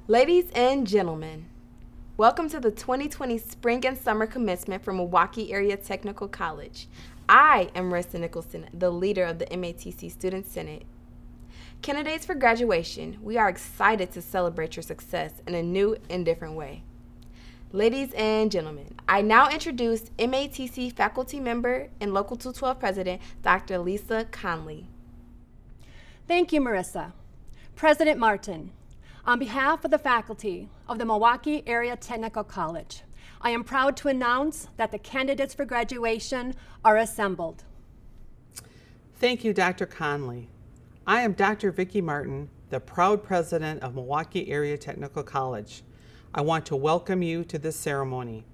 Ladies and gentlemen, welcome to the 2020 Spring and Summer Commencement for Milwaukee Area Technical College. I am Marissa Nicholson, the leader of the MATC Student Senate. Candidates for graduation, we are excited to celebrate your success in a new and different way. Ladies and gentlemen, I now introduce MATC faculty member and Local 212 President, Dr. Lisa Conley. Thank you, Marissa. President Martin, on behalf of the faculty of the Milwaukee Area Technical College, I am proud to announce that the candidates for graduation are assembled. Thank you, Dr. Conley. I am Dr. Vicki Martin, the proud president of Milwaukee Area Technical College. I want to welcome you to this ceremony.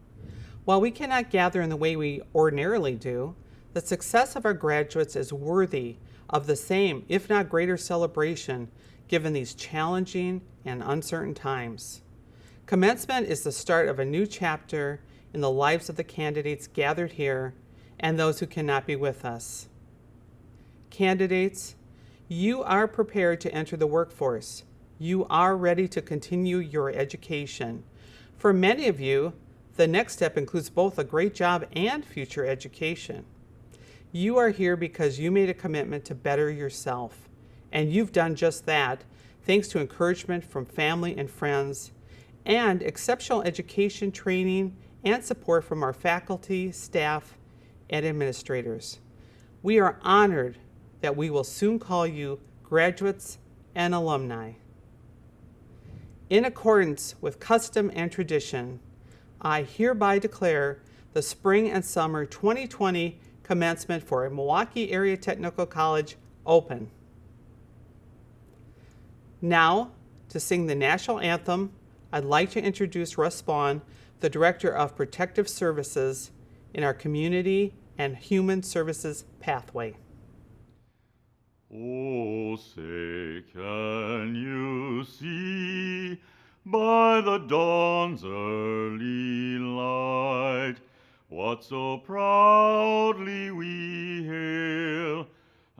While we cannot gather in the way we ordinarily do, the success of our graduates is worthy of the same, if not greater, celebration given these challenging and uncertain times. Commencement is the start of a new chapter in the lives of the candidates gathered here and those who cannot be with us. Candidates, you are prepared to enter the workforce. You are ready to continue your education. For many of you, the next step includes both a great job and future education. You are here because you made a commitment to better yourself. And you've done just that, thanks to encouragement from family and friends, and exceptional education training and support from our faculty, staff, and administrators. We are honored that we will soon call you graduates and alumni. In accordance with custom and tradition, I hereby declare the Spring and Summer 2020 commencement for Milwaukee Area Technical College open. Now, to sing the national anthem, I'd like to introduce Russ Spawn, the Director of Protective Services in our Community and Human Services Pathway. Oh, say, can you see by the dawn's early light what so proudly we hail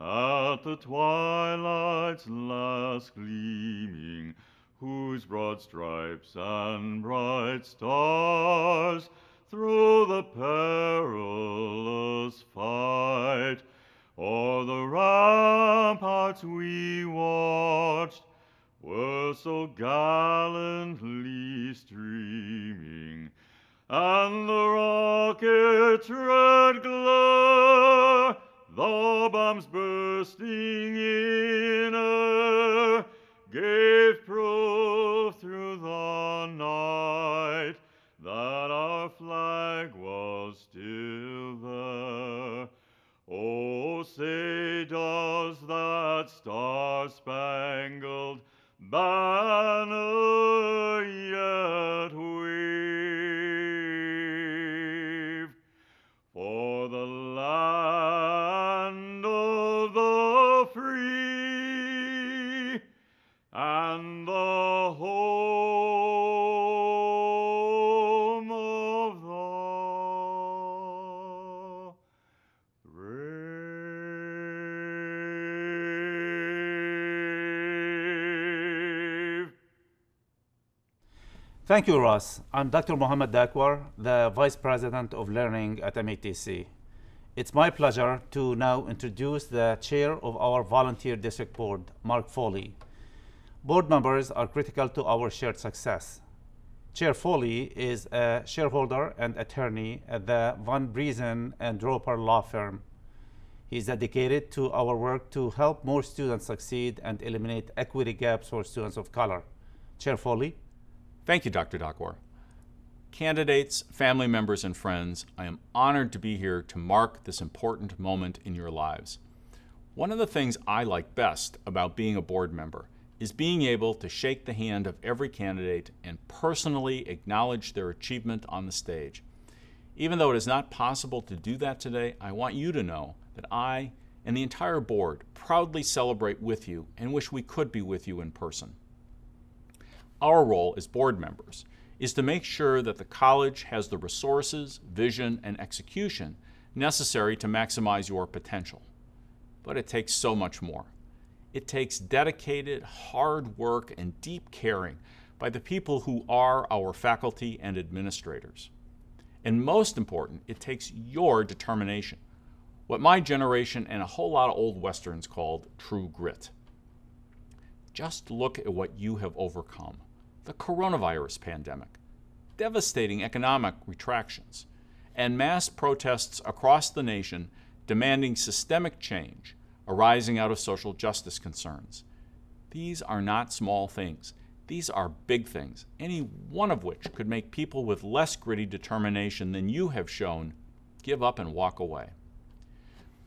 at the twilight's last gleaming, whose broad stripes and bright stars through the perilous fight o'er the ramparts we watched were so gallantly streaming, and the rocket's red glare, the bombs bursting in air, gave proof through the night that our flag was still there. Oh, say, does that star-spangled banner yet wave for the land of the free and the home of the brave? Thank you, Ross. I'm Dr. Mohammed Dakwar, the Vice President of Learning at MATC. It's my pleasure to now introduce the Chair of our Volunteer District Board, Mark Foley. Board members are critical to our shared success. Chair Foley is a shareholder and attorney at the Van Briesen and Roper law firm. He's dedicated to our work to help more students succeed and eliminate equity gaps for students of color. Chair Foley. Thank you, Dr. Dakwar. Candidates, family members, and friends, I am honored to be here to mark this important moment in your lives. One of the things I like best about being a board member is being able to shake the hand of every candidate and personally acknowledge their achievement on the stage. Even though it is not possible to do that today, I want you to know that I and the entire board proudly celebrate with you and wish we could be with you in person. Our role as board members is to make sure that the college has the resources, vision, and execution necessary to maximize your potential. But it takes so much more. It takes dedicated, hard work and deep caring by the people who are our faculty and administrators. And most important, it takes your determination, what my generation and a whole lot of old Westerns called true grit. Just look at what you have overcome. The coronavirus pandemic, devastating economic retractions, and mass protests across the nation demanding systemic change arising out of social justice concerns. These are not small things. These are big things, any one of which could make people with less gritty determination than you have shown give up and walk away.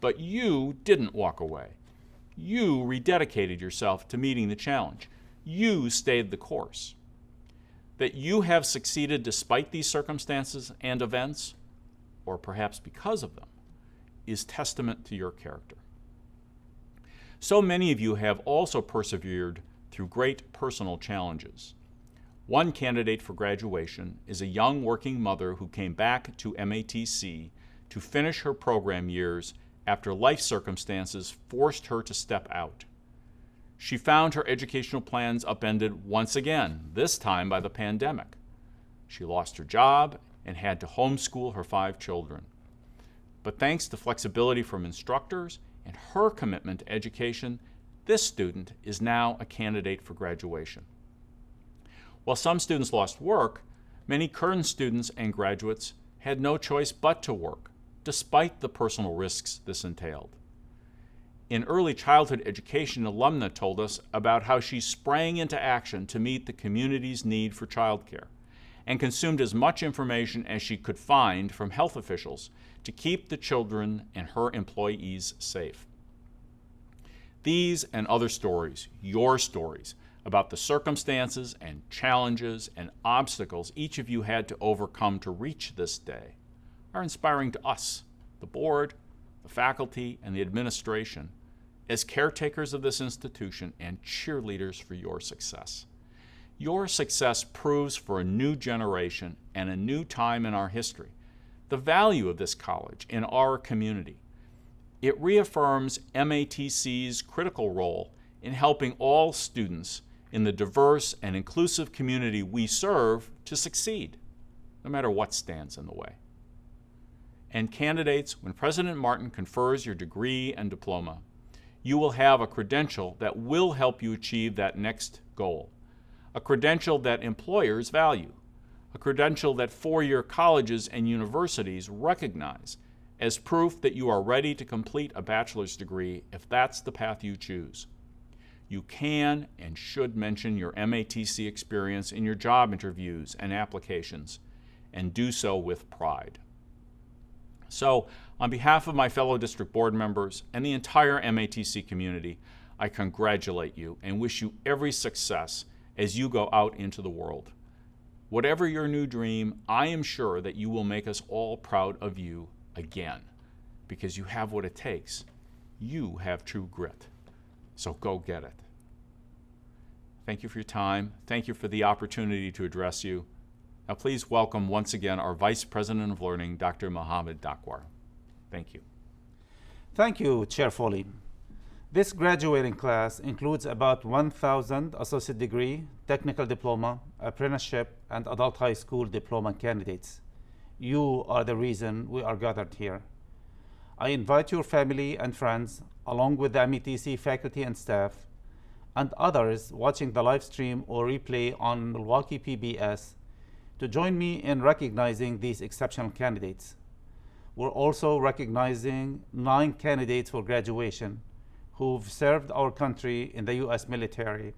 But you didn't walk away. You rededicated yourself to meeting the challenge. You stayed the course. That you have succeeded despite these circumstances and events, or perhaps because of them, is testament to your character. So many of you have also persevered through great personal challenges. One candidate for graduation is a young working mother who came back to MATC to finish her program years after life circumstances forced her to step out. She found her educational plans upended once again, this time by the pandemic. She lost her job and had to homeschool her 5 children. But thanks to flexibility from instructors and her commitment to education, this student is now a candidate for graduation. While some students lost work, many current students and graduates had no choice but to work, despite the personal risks this entailed. In early childhood education, alumna told us about how she sprang into action to meet the community's need for childcare and consumed as much information as she could find from health officials to keep the children and her employees safe. These and other stories, your stories, about the circumstances and challenges and obstacles each of you had to overcome to reach this day, are inspiring to us, the board, the faculty, and the administration, as caretakers of this institution and cheerleaders for your success. Your success proves for a new generation and a new time in our history the value of this college in our community. It reaffirms MATC's critical role in helping all students in the diverse and inclusive community we serve to succeed, no matter what stands in the way. And candidates, when President Martin confers your degree and diploma, you will have a credential that will help you achieve that next goal, a credential that employers value, a credential that four-year colleges and universities recognize as proof that you are ready to complete a bachelor's degree if that's the path you choose. You can and should mention your MATC experience in your job interviews and applications, and do so with pride. So, on behalf of my fellow district board members and the entire MATC community, I congratulate you and wish you every success as you go out into the world. Whatever your new dream, I am sure that you will make us all proud of you again, because you have what it takes. You have true grit. So go get it. Thank you for your time. Thank you for the opportunity to address you. Now please welcome once again our Vice President of Learning, Dr. Mohammed Dakwar. Thank you. Thank you, Chair Foley. This graduating class includes about 1,000 associate degree, technical diploma, apprenticeship, and adult high school diploma candidates. You are the reason we are gathered here. I invite your family and friends, along with the MATC faculty and staff, and others watching the live stream or replay on Milwaukee PBS, to join me in recognizing these exceptional candidates. We're also recognizing 9 candidates for graduation who've served our country in the U.S. military.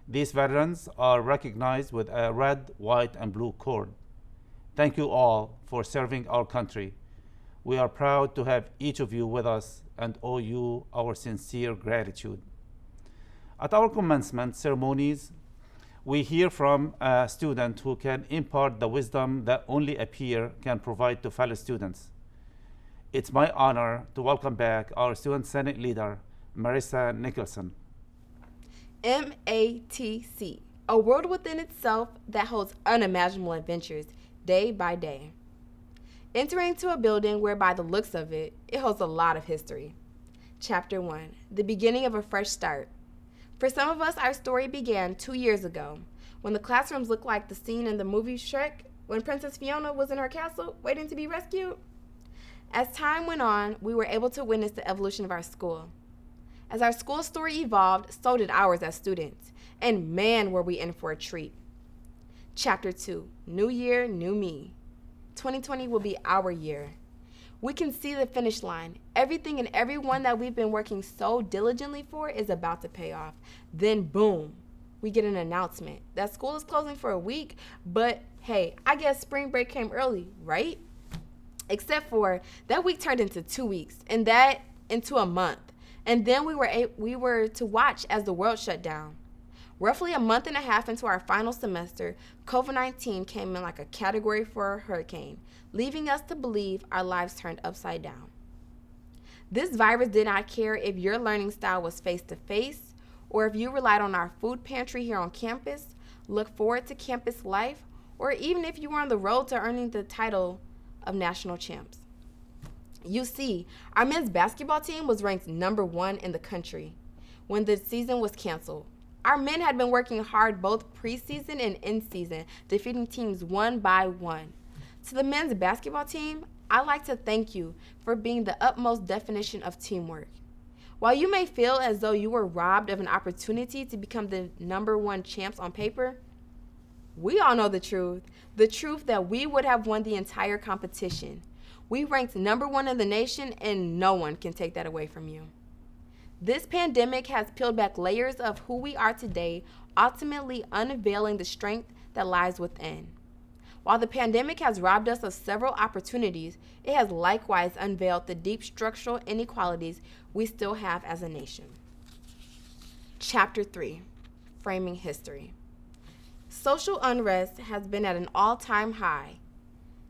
These veterans are recognized with a red, white, and blue cord. Thank you all for serving our country. We are proud to have each of you with us and owe you our sincere gratitude. At our commencement ceremonies, we hear from a student who can impart the wisdom that only a peer can provide to fellow students. It's my honor to welcome back our Student Senate leader, Marissa Nicholson. MATC, a world within itself that holds unimaginable adventures day by day. Entering into a building where, by the looks of it, it holds a lot of history. Chapter 1, the beginning of a fresh start. For some of us, our story began 2 years ago, when the classrooms looked like the scene in the movie Shrek when Princess Fiona was in her castle waiting to be rescued. As time went on, we were able to witness the evolution of our school. As our school story evolved, so did ours as students. And man, were we in for a treat. Chapter 2, New Year, New Me. 2020 will be our year. We can see the finish line. Everything and everyone that we've been working so diligently for is about to pay off. Then boom, we get an announcement that school is closing for a week, but hey, I guess spring break came early, right? Except for that week turned into 2 weeks, and that into a month. And then we were to watch as the world shut down. Roughly a month and a half into our final semester, COVID-19 came in like a Category 4 hurricane, leaving us to believe our lives turned upside down. This virus did not care if your learning style was face-to-face or if you relied on our food pantry here on campus, look forward to campus life, or even if you were on the road to earning the title of national champs. You see, our men's basketball team was ranked number 1 in the country when the season was canceled. Our men had been working hard both preseason and in-season, defeating teams one by one. To the men's basketball team, I'd like to thank you for being the utmost definition of teamwork. While you may feel as though you were robbed of an opportunity to become the number 1 champs on paper, we all know the truth that we would have won the entire competition. We ranked number 1 in the nation, and no one can take that away from you. This pandemic has peeled back layers of who we are today, ultimately unveiling the strength that lies within. While the pandemic has robbed us of several opportunities, it has likewise unveiled the deep structural inequalities we still have as a nation. Chapter 3, Framing History. Social unrest has been at an all-time high.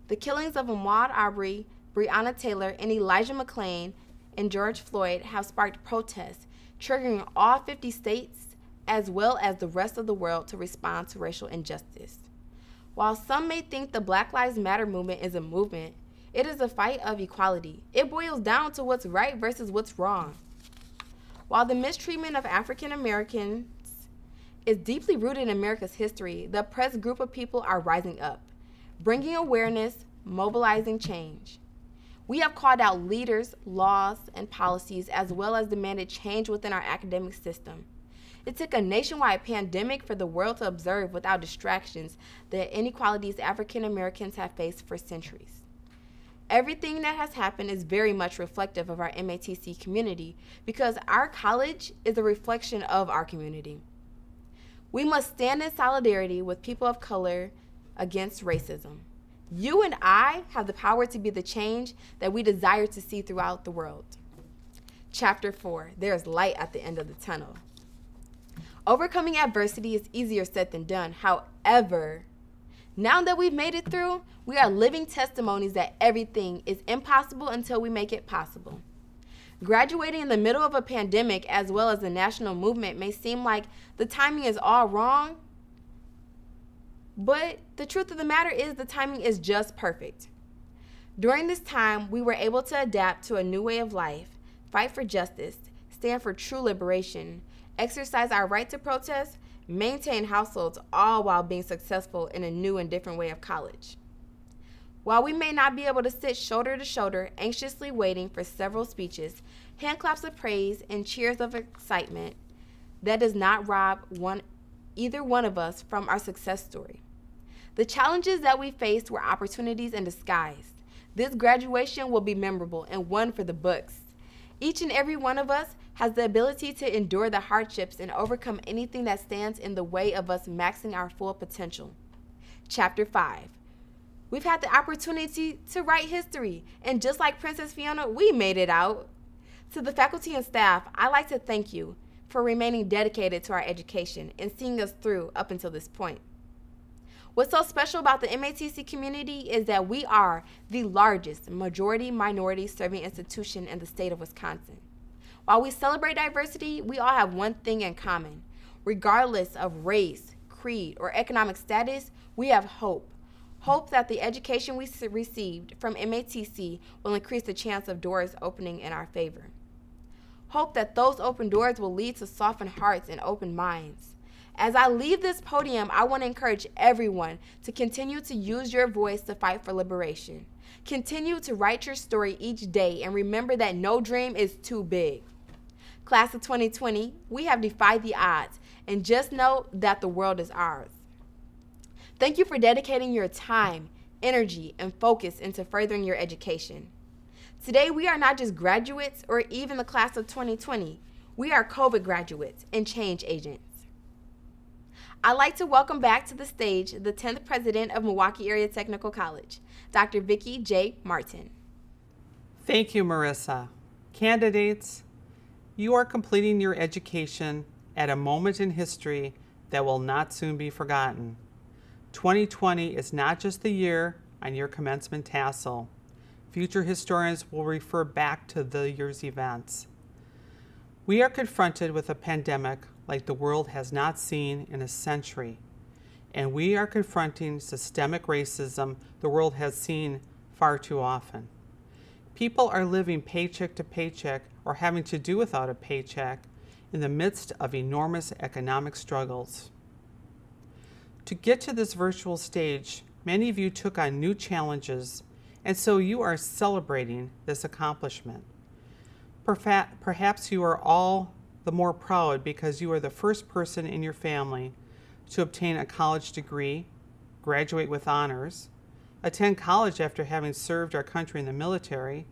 The killings of Ahmaud Arbery, Breonna Taylor, and Elijah McClain and George Floyd have sparked protests, triggering all 50 states as well as the rest of the world to respond to racial injustice. While some may think the Black Lives Matter movement is a movement, it is a fight of equality. It boils down to what's right versus what's wrong. While the mistreatment of African Americans is deeply rooted in America's history, the oppressed group of people are rising up, bringing awareness, mobilizing change. We have called out leaders, laws, and policies, as well as demanded change within our academic system. It took a nationwide pandemic for the world to observe without distractions the inequalities African Americans have faced for centuries. Everything that has happened is very much reflective of our MATC community because our college is a reflection of our community. We must stand in solidarity with people of color against racism. You and I have the power to be the change that we desire to see throughout the world. Chapter 4, There's light at the end of the tunnel. Overcoming adversity is easier said than done. However, now that we've made it through, we are living testimonies that everything is impossible until we make it possible. Graduating in the middle of a pandemic as well as a national movement may seem like the timing is all wrong, but the truth of the matter is the timing is just perfect. During this time, we were able to adapt to a new way of life, fight for justice, stand for true liberation, exercise our right to protest, maintain households, all while being successful in a new and different way of college. While we may not be able to sit shoulder to shoulder, anxiously waiting for several speeches, hand claps of praise, and cheers of excitement, that does not rob either one of us from our success story. The challenges that we faced were opportunities in disguise. This graduation will be memorable and one for the books. Each and every one of us has the ability to endure the hardships and overcome anything that stands in the way of us maxing our full potential. Chapter 5. We've had the opportunity to write history, and just like Princess Fiona, we made it out. To the faculty and staff, I'd like to thank you for remaining dedicated to our education and seeing us through up until this point. What's so special about the MATC community is that we are the largest majority-minority serving institution in the state of Wisconsin. While we celebrate diversity, we all have one thing in common. Regardless of race, creed, or economic status, we have hope. Hope that the education we received from MATC will increase the chance of doors opening in our favor. Hope that those open doors will lead to softened hearts and open minds. As I leave this podium, I want to encourage everyone to continue to use your voice to fight for liberation. Continue to write your story each day and remember that no dream is too big. Class of 2020, we have defied the odds, and just know that the world is ours. Thank you for dedicating your time, energy, and focus into furthering your education. Today, we are not just graduates or even the class of 2020. We are COVID graduates and change agents. I'd like to welcome back to the stage the 10th president of Milwaukee Area Technical College, Dr. Vicki J. Martin. Thank you, Marissa. Candidates, you are completing your education at a moment in history that will not soon be forgotten. 2020 is not just the year on your commencement tassel. Future historians will refer back to the year's events. We are confronted with a pandemic like the world has not seen in a century, and we are confronting systemic racism the world has seen far too often. People are living paycheck to paycheck or having to do without a paycheck in the midst of enormous economic struggles. To get to this virtual stage, many of you took on new challenges, and so you are celebrating this accomplishment. Perhaps you are all the more proud because you are the first person in your family to obtain a college degree, graduate with honors, attend college after having served our country in the military,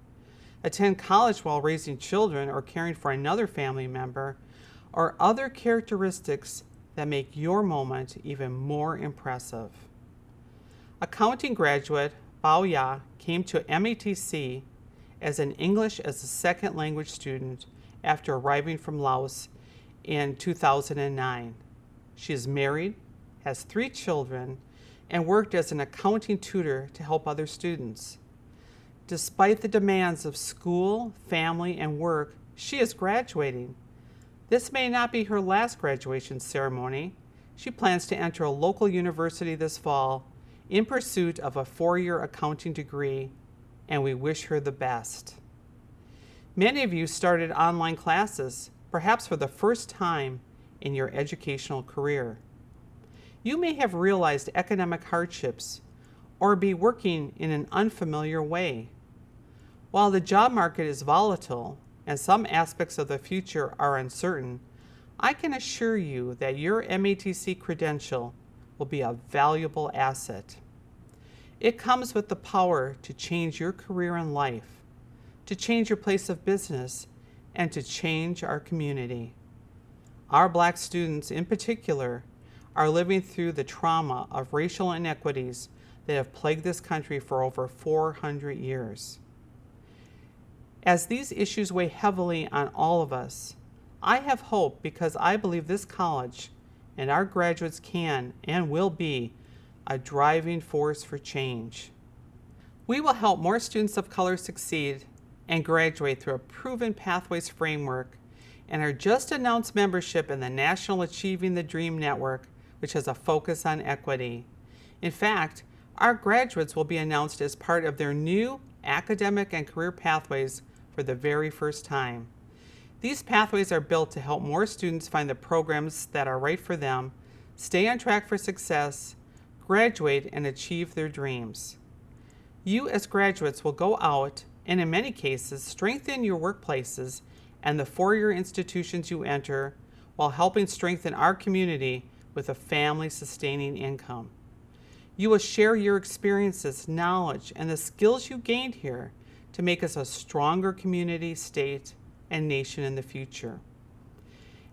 attend college while raising children or caring for another family member, or other characteristics that make your moment even more impressive. Accounting graduate Bao Ya came to MATC as an English as a second language student after arriving from Laos in 2009. She is married, has 3 children, and worked as an accounting tutor to help other students. Despite the demands of school, family, and work, she is graduating. This may not be her last graduation ceremony. She plans to enter a local university this fall in pursuit of a 4-year accounting degree, and we wish her the best. Many of you started online classes, perhaps for the first time in your educational career. You may have realized economic hardships or be working in an unfamiliar way. While the job market is volatile and some aspects of the future are uncertain, I can assure you that your MATC credential will be a valuable asset. It comes with the power to change your career and life, to change your place of business, and to change our community. Our Black students in particular are living through the trauma of racial inequities that have plagued this country for over 400 years. As these issues weigh heavily on all of us, I have hope because I believe this college and our graduates can and will be a driving force for change. We will help more students of color succeed and graduate through a proven pathways framework and our just announced membership in the National Achieving the Dream Network, which has a focus on equity. In fact, our graduates will be announced as part of their new academic and career pathways for the very first time. These pathways are built to help more students find the programs that are right for them, stay on track for success, graduate, and achieve their dreams. You as graduates will go out and in many cases strengthen your workplaces and the 4-year institutions you enter while helping strengthen our community with a family-sustaining income. You will share your experiences, knowledge, and the skills you gained here to make us a stronger community, state, and nation in the future.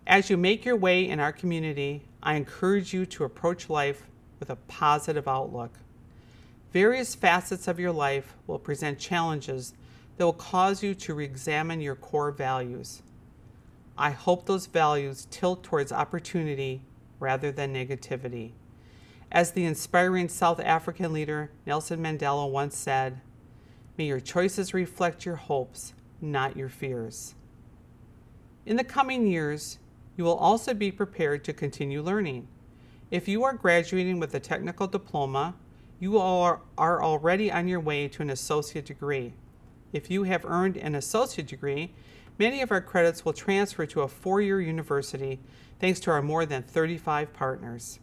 As you make your way in our community, I encourage you to approach life with a positive outlook. Various facets of your life will present challenges that will cause you to re-examine your core values. I hope those values tilt towards opportunity rather than negativity. As the inspiring South African leader Nelson Mandela once said, "May your choices reflect your hopes, not your fears." In the coming years, you will also be prepared to continue learning. If you are graduating with a technical diploma, you are already on your way to an associate degree. If you have earned an associate degree, Many of our credits will transfer to a 4-year university thanks to our more than 35 partners.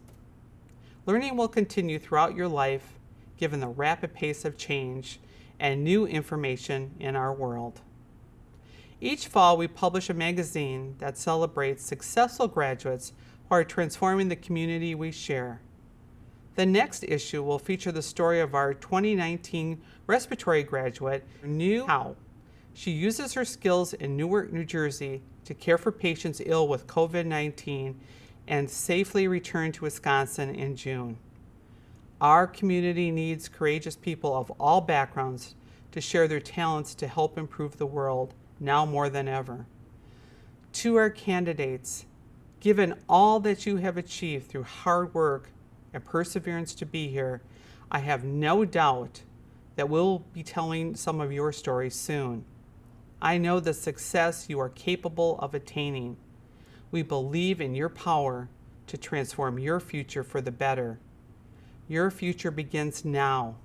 Learning will continue throughout your life given the rapid pace of change and new information in our world. Each fall, we publish a magazine that celebrates successful graduates who are transforming the community we share. The next issue will feature the story of our 2019 respiratory graduate, New How. She uses her skills in Newark, New Jersey to care for patients ill with COVID-19 and safely return to Wisconsin in June. Our community needs courageous people of all backgrounds to share their talents to help improve the world, now more than ever. To our candidates, given all that you have achieved through hard work and perseverance to be here, I have no doubt that we'll be telling some of your stories soon. I know the success you are capable of attaining. We believe in your power to transform your future for the better. Your future begins now,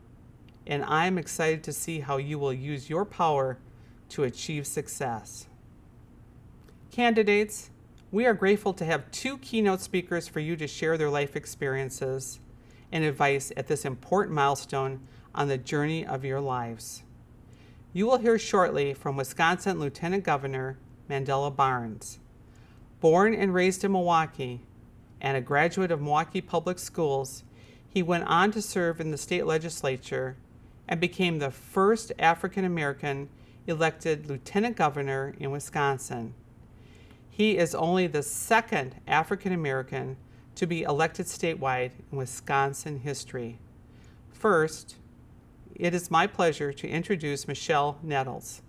and I am excited to see how you will use your power to achieve success. Candidates, we are grateful to have 2 keynote speakers for you to share their life experiences and advice at this important milestone on the journey of your lives. You will hear shortly from Wisconsin Lieutenant Governor Mandela Barnes. Born and raised in Milwaukee and a graduate of Milwaukee Public Schools, he went on to serve in the state legislature and became the first African American elected lieutenant governor in Wisconsin. He is only the second African American to be elected statewide in Wisconsin history. First, it is my pleasure to introduce Michelle Nettles.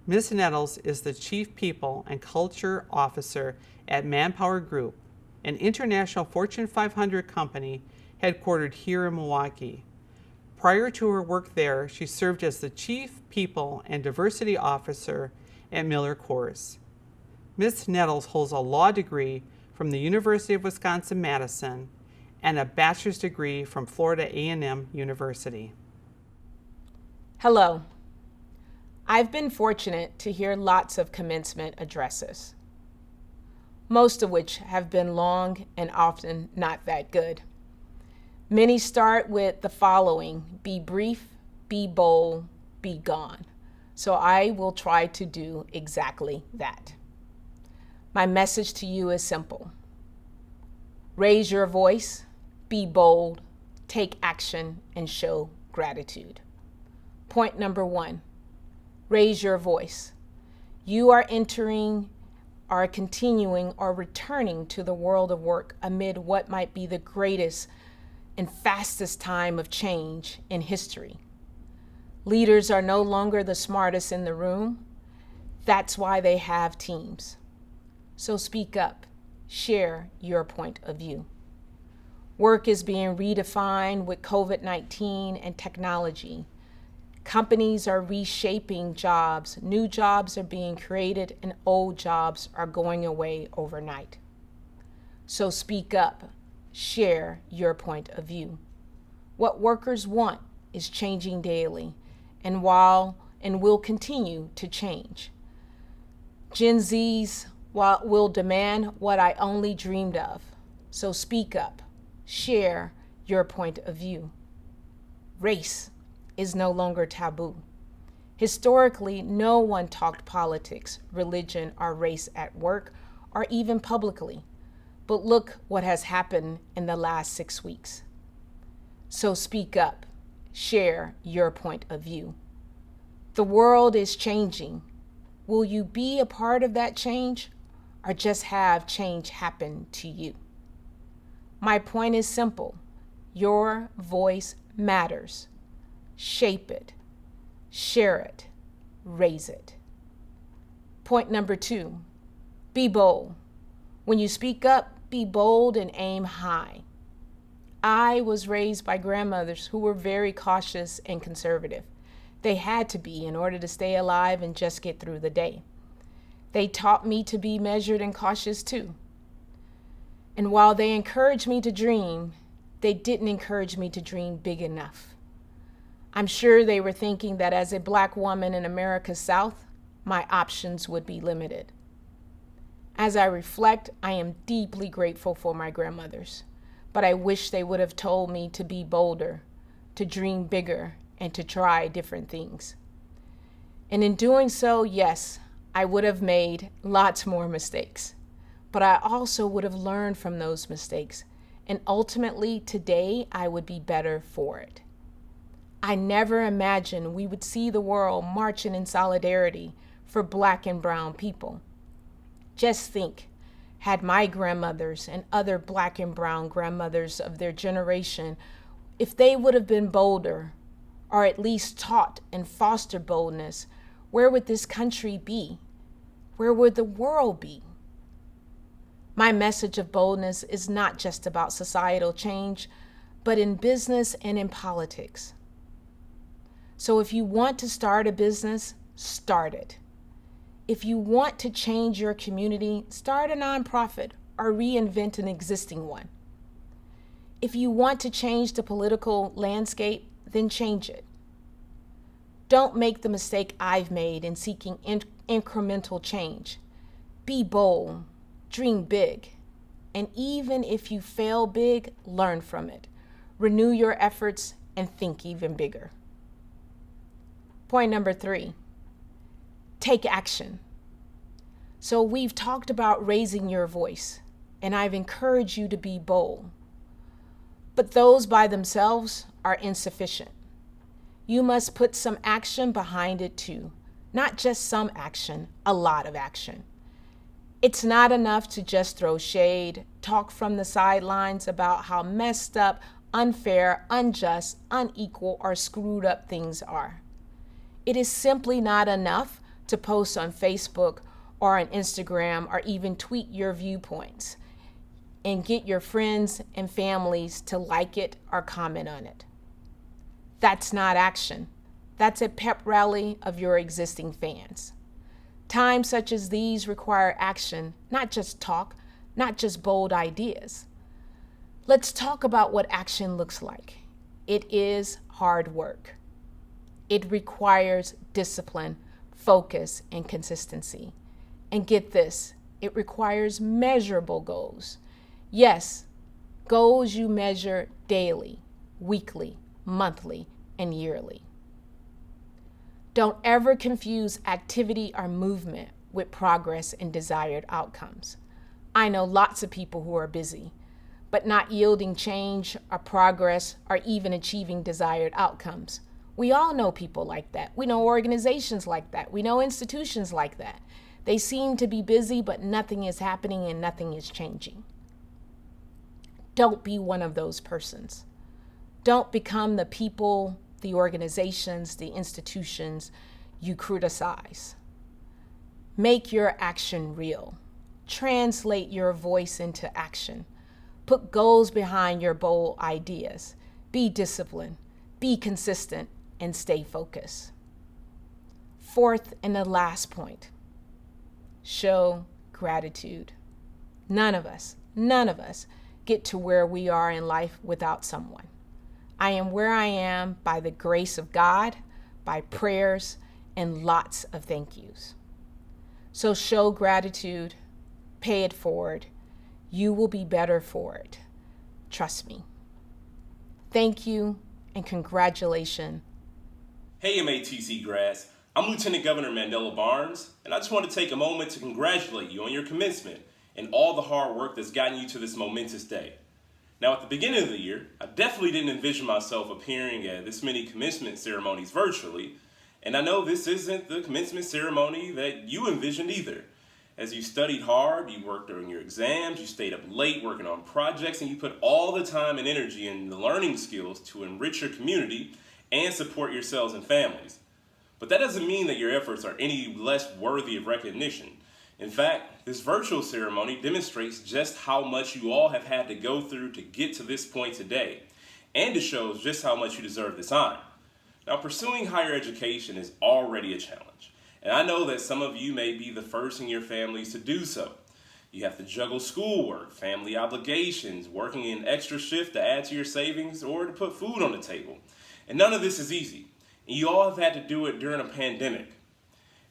Ms. Nettles is the Chief People and Culture Officer at Manpower Group, an international Fortune 500 company headquartered here in Milwaukee. Prior to her work there, she served as the Chief People and Diversity Officer at Miller Coors. Ms. Nettles holds a law degree from the University of Wisconsin-Madison and a bachelor's degree from Florida A&M University. Hello. I've been fortunate to hear lots of commencement addresses, most of which have been long and often not that good. Many start with the following: be brief, be bold, be gone. So I will try to do exactly that. My message to you is simple. Raise your voice, be bold, take action, and show gratitude. Point number 1, raise your voice. You are entering, are continuing, or returning to the world of work amid what might be the greatest and fastest time of change in history. Leaders are no longer the smartest in the room. That's why they have teams. So speak up, share your point of view. Work is being redefined with COVID-19 and technology. Companies are reshaping jobs. New jobs are being created and old jobs are going away overnight. So speak up, share your point of view. What workers want is changing daily and will continue to change. Gen Zs will demand what I only dreamed of. So speak up, share your point of view. Race is no longer taboo. Historically, no one talked politics, religion, or race at work or even publicly. But look what has happened in the last 6 weeks. So speak up, share your point of view. The world is changing. Will you be a part of that change or just have change happen to you? My point is simple. Your voice matters. Shape it, share it, raise it. Point number 2, be bold. When you speak up, be bold and aim high. I was raised by grandmothers who were very cautious and conservative. They had to be in order to stay alive and just get through the day. They taught me to be measured and cautious too. And while they encouraged me to dream, they didn't encourage me to dream big enough. I'm sure they were thinking that as a Black woman in America's South, my options would be limited. As I reflect, I am deeply grateful for my grandmothers, but I wish they would have told me to be bolder, to dream bigger, and to try different things. And in doing so, yes, I would have made lots more mistakes, but I also would have learned from those mistakes, and ultimately today I would be better for it. I never imagined we would see the world marching in solidarity for Black and brown people. Just think, had my grandmothers and other Black and brown grandmothers of their generation, if they would have been bolder, or at least taught and fostered boldness, where would this country be? Where would the world be? My message of boldness is not just about societal change, but in business and in politics. So if you want to start a business, start it. If you want to change your community, start a nonprofit or reinvent an existing one. If you want to change the political landscape, then change it. Don't make the mistake I've made in seeking incremental change. Be bold, dream big, and even if you fail big, learn from it. Renew your efforts and think even bigger. Point number 3, take action. So we've talked about raising your voice, and I've encouraged you to be bold. But those by themselves are insufficient. You must put some action behind it too. Not just some action, a lot of action. It's not enough to just throw shade, talk from the sidelines about how messed up, unfair, unjust, unequal, or screwed up things are. It is simply not enough to post on Facebook or on Instagram or even tweet your viewpoints and get your friends and families to like it or comment on it. That's not action. That's a pep rally of your existing fans. Times such as these require action, not just talk, not just bold ideas. Let's talk about what action looks like. It is hard work. It requires discipline, focus, and consistency. And get this, it requires measurable goals. Yes, goals you measure daily, weekly, monthly, and yearly. Don't ever confuse activity or movement with progress and desired outcomes. I know lots of people who are busy, but not yielding change or progress or even achieving desired outcomes. We all know people like that. We know organizations like that. We know institutions like that. They seem to be busy, but nothing is happening and nothing is changing. Don't be one of those persons. Don't become the people, the organizations, the institutions you criticize. Make your action real. Translate your voice into action. Put goals behind your bold ideas. Be disciplined. Be consistent. And stay focused. Fourth and the last point, show gratitude. None of us get to where we are in life without someone. I am where I am by the grace of God, by prayers, and lots of thank yous. So show gratitude, pay it forward. You will be better for it. Trust me. Thank you and congratulations. Hey MATC grads, I'm Lieutenant Governor Mandela Barnes, and I just want to take a moment to congratulate you on your commencement and all the hard work that's gotten you to this momentous day. Now at the beginning of the year, I definitely didn't envision myself appearing at this many commencement ceremonies virtually, and I know this isn't the commencement ceremony that you envisioned either. As you studied hard, you worked during your exams, you stayed up late working on projects, and you put all the time and energy in the learning skills to enrich your community and support yourselves and families. But that doesn't mean that your efforts are any less worthy of recognition. In fact, this virtual ceremony demonstrates just how much you all have had to go through to get to this point today, and it shows just how much you deserve this honor. Now, pursuing higher education is already a challenge, and I know that some of you may be the first in your families to do so. You have to juggle schoolwork, family obligations, working an extra shift to add to your savings, or to put food on the table. And none of this is easy, and you all have had to do it during a pandemic.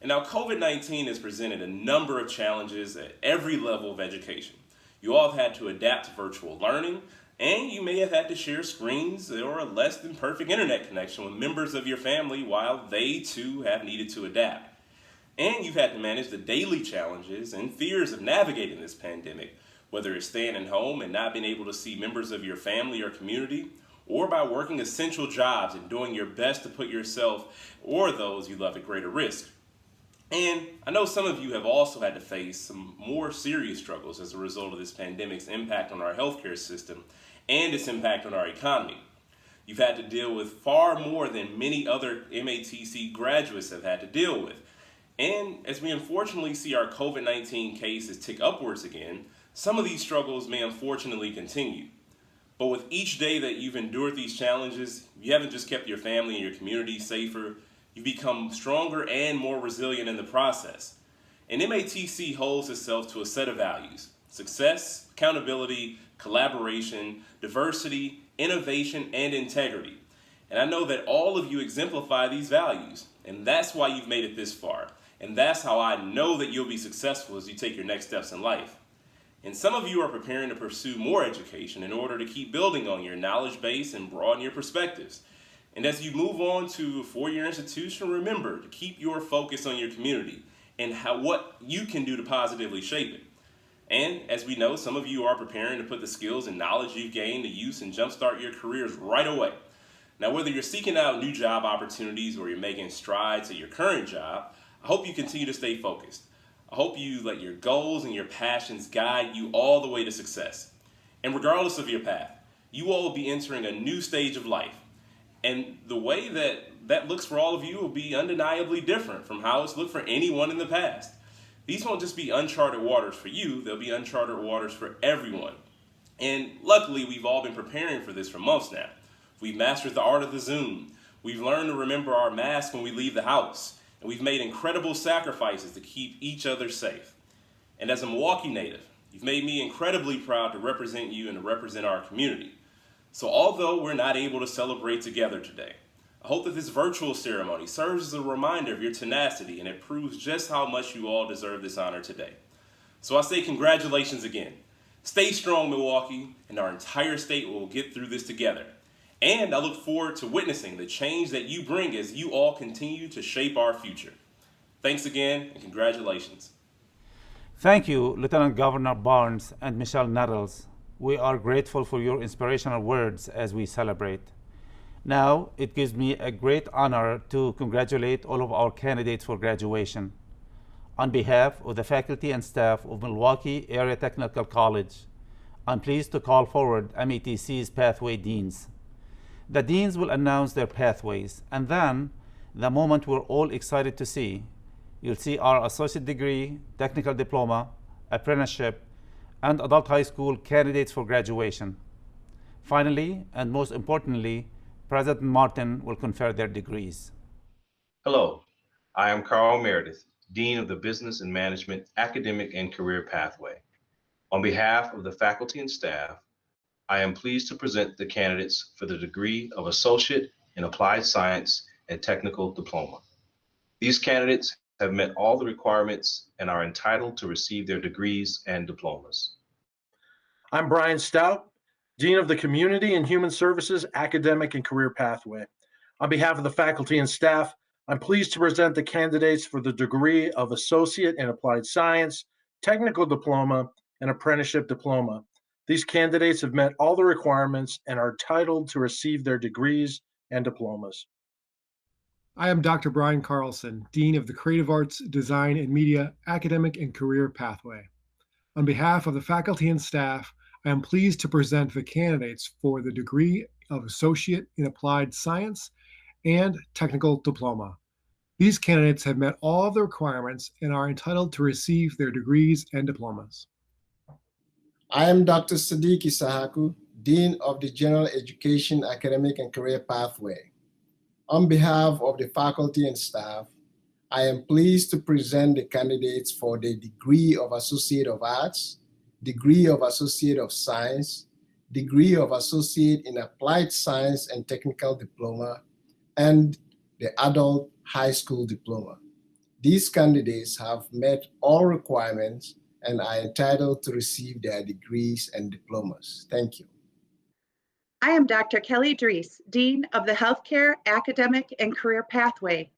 And now COVID-19 has presented a number of challenges at every level of education. You all have had to adapt to virtual learning, and you may have had to share screens or a less than perfect internet connection with members of your family while they too have needed to adapt. And you've had to manage the daily challenges and fears of navigating this pandemic, whether it's staying at home and not being able to see members of your family or community, or by working essential jobs and doing your best to put yourself or those you love at greater risk. And I know some of you have also had to face some more serious struggles as a result of this pandemic's impact on our healthcare system and its impact on our economy. You've had to deal with far more than many other MATC graduates have had to deal with. And as we unfortunately see our COVID-19 cases tick upwards again, some of these struggles may unfortunately continue. But with each day that you've endured these challenges, you haven't just kept your family and your community safer, you've become stronger and more resilient in the process. And MATC holds itself to a set of values: success, accountability, collaboration, diversity, innovation, and integrity. And I know that all of you exemplify these values, and that's why you've made it this far. And that's how I know that you'll be successful as you take your next steps in life. And some of you are preparing to pursue more education in order to keep building on your knowledge base and broaden your perspectives. And as you move on to a four-year institution, remember to keep your focus on your community and what you can do to positively shape it. And as we know, some of you are preparing to put the skills and knowledge you've gained to use and jumpstart your careers right away. Now, whether you're seeking out new job opportunities or you're making strides at your current job, I hope you continue to stay focused. I hope you let your goals and your passions guide you all the way to success. And regardless of your path, you all will be entering a new stage of life. And the way that looks for all of you will be undeniably different from how it's looked for anyone in the past. These won't just be uncharted waters for you, they'll be uncharted waters for everyone. And luckily, we've all been preparing for this for months now. We've mastered the art of the Zoom. We've learned to remember our mask when we leave the house. And we've made incredible sacrifices to keep each other safe. And as a Milwaukee native, you've made me incredibly proud to represent you and to represent our community. So although we're not able to celebrate together today, I hope that this virtual ceremony serves as a reminder of your tenacity and it proves just how much you all deserve this honor today. So I say congratulations again. Stay strong, Milwaukee, and our entire state will get through this together. And I look forward to witnessing the change that you bring as you all continue to shape our future. Thanks again, and congratulations. Thank you, Lieutenant Governor Barnes and Michelle Nettles. We are grateful for your inspirational words as we celebrate. Now, it gives me a great honor to congratulate all of our candidates for graduation. On behalf of the faculty and staff of Milwaukee Area Technical College, I'm pleased to call forward MATC's Pathway Deans. The deans will announce their pathways, and then, the moment we're all excited to see, you'll see our associate degree, technical diploma, apprenticeship, and adult high school candidates for graduation. Finally, and most importantly, President Martin will confer their degrees. Hello, I am Carl Meredith, Dean of the Business and Management Academic and Career Pathway. On behalf of the faculty and staff, I am pleased to present the candidates for the degree of Associate in Applied Science and Technical Diploma. These candidates have met all the requirements and are entitled to receive their degrees and diplomas. I'm Brian Stout, Dean of the Community and Human Services Academic and Career Pathway. On behalf of the faculty and staff, I'm pleased to present the candidates for the degree of Associate in Applied Science, Technical Diploma, and Apprenticeship Diploma. These candidates have met all the requirements and are entitled to receive their degrees and diplomas. I am Dr. Brian Carlson, Dean of the Creative Arts, Design, and Media Academic and Career Pathway. On behalf of the faculty and staff, I am pleased to present the candidates for the degree of Associate in Applied Science and Technical Diploma. These candidates have met all of the requirements and are entitled to receive their degrees and diplomas. I am Dr. Sadiq Isahaku, Dean of the General Education Academic and Career Pathway. On behalf of the faculty and staff, I am pleased to present the candidates for the degree of Associate of Arts, degree of Associate of Science, degree of Associate in Applied Science and Technical Diploma, and the Adult High School Diploma. These candidates have met all requirements and are entitled to receive their degrees and diplomas. Thank you. I am Dr. Kelly Dries, Dean of the Healthcare, Academic, and Career Pathway.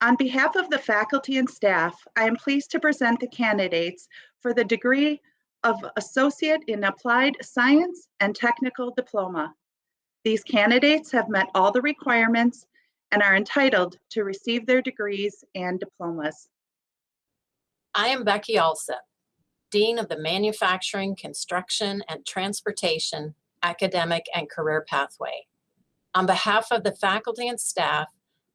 On behalf of the faculty and staff, I am pleased to present the candidates for the degree of Associate in Applied Science and Technical Diploma. These candidates have met all the requirements and are entitled to receive their degrees and diplomas. I am Becky Alsip, Dean of the Manufacturing, Construction, and Transportation Academic and Career Pathway. On behalf of the faculty and staff,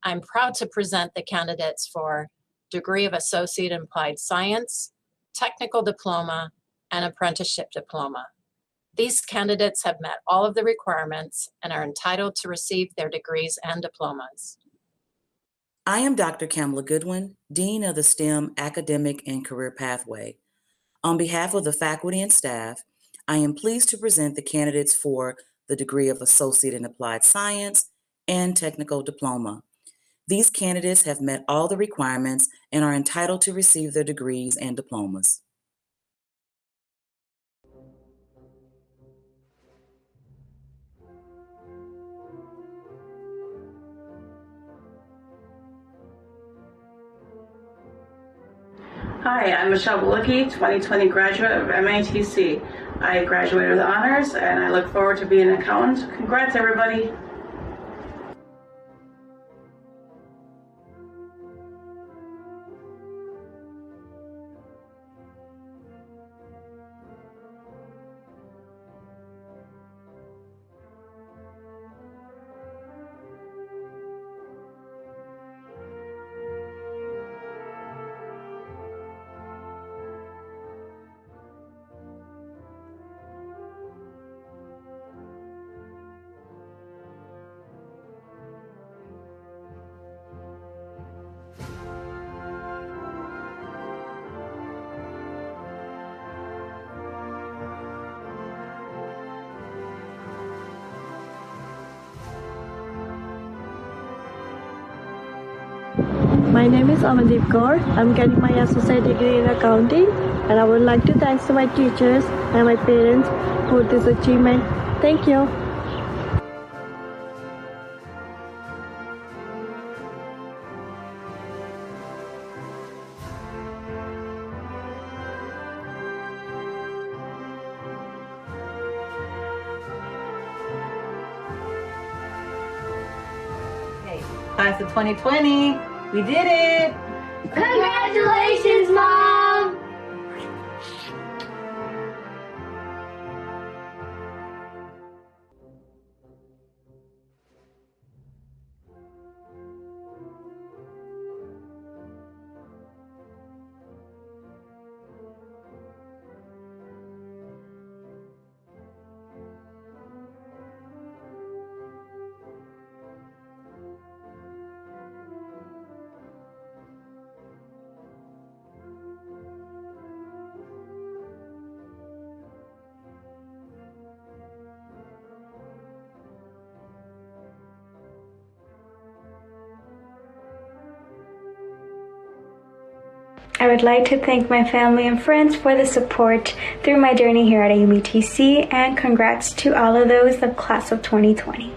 I'm proud to present the candidates for degree of Associate in Applied Science, Technical Diploma, and Apprenticeship Diploma. These candidates have met all of the requirements and are entitled to receive their degrees and diplomas. I am Dr. Kamala Goodwin, Dean of the STEM Academic and Career Pathway. On behalf of the faculty and staff, I am pleased to present the candidates for the degree of Associate in Applied Science and Technical Diploma. These candidates have met all the requirements and are entitled to receive their degrees and diplomas. Hi, I'm Michelle Bullocky, 2020 graduate of MATC. I graduated with honors and I look forward to being an accountant. Congrats, everybody. My name is Amandeep Kaur. I'm getting my associate degree in accounting, and I would like to thank my teachers and my parents for this achievement. Thank you. Class of 2020, we did it! Congratulations, Mom! I would like to thank my family and friends for the support through my journey here at AUMTC, and congrats to all of those of class of 2020.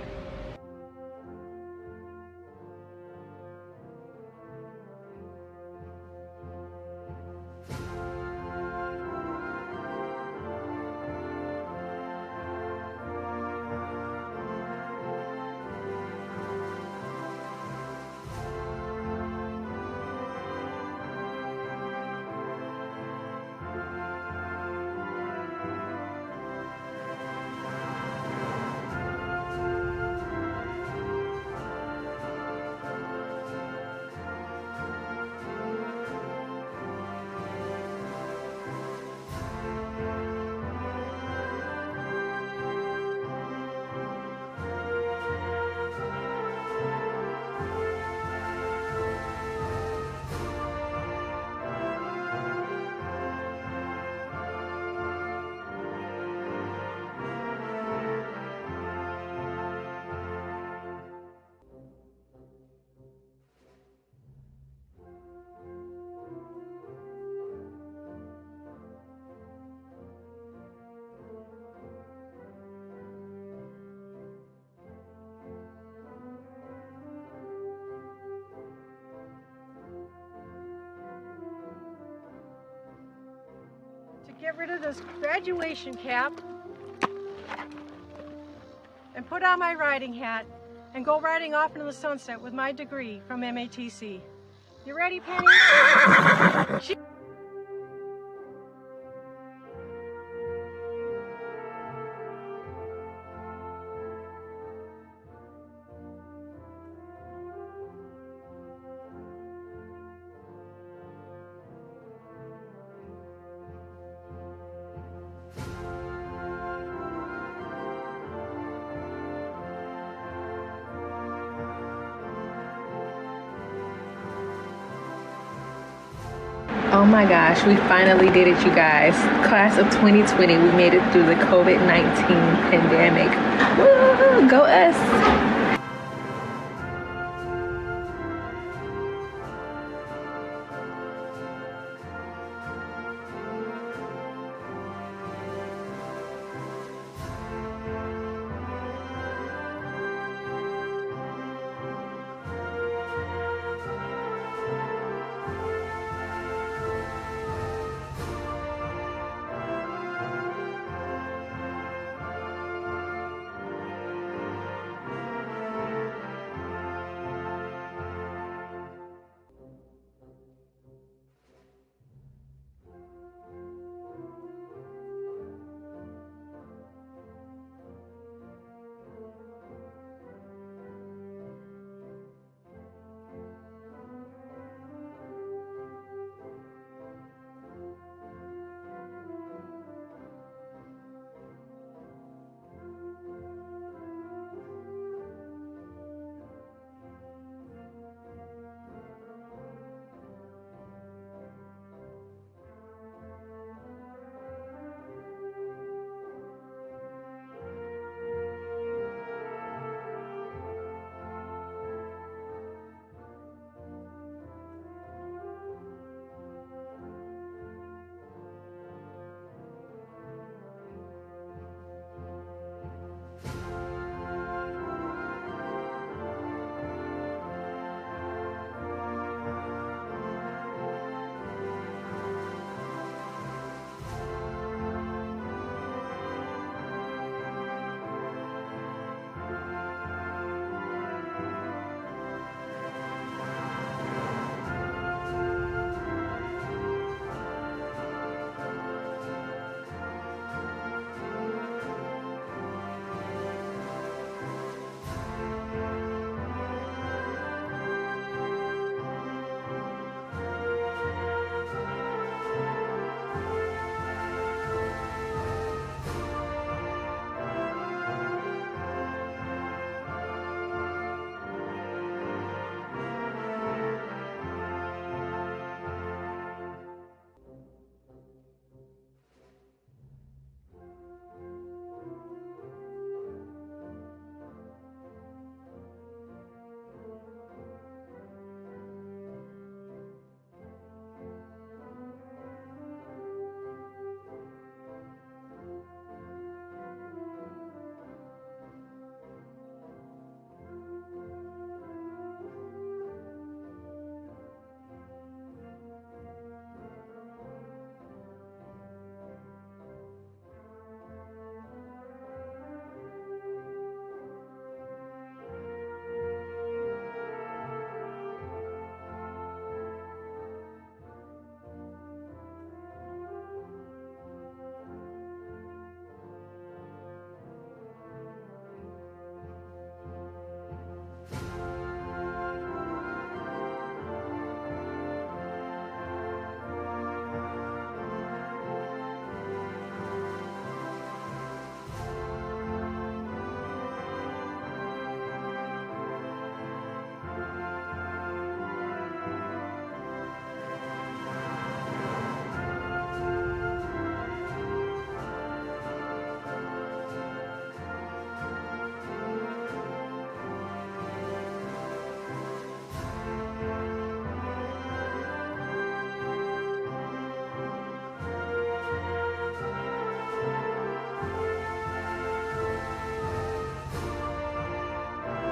get rid of this graduation cap and put on my riding hat and go riding off into the sunset with my degree from MATC. You ready, Penny? Oh my gosh, we finally did it, you guys. Class of 2020, we made it through the COVID-19 pandemic. Woo, go us!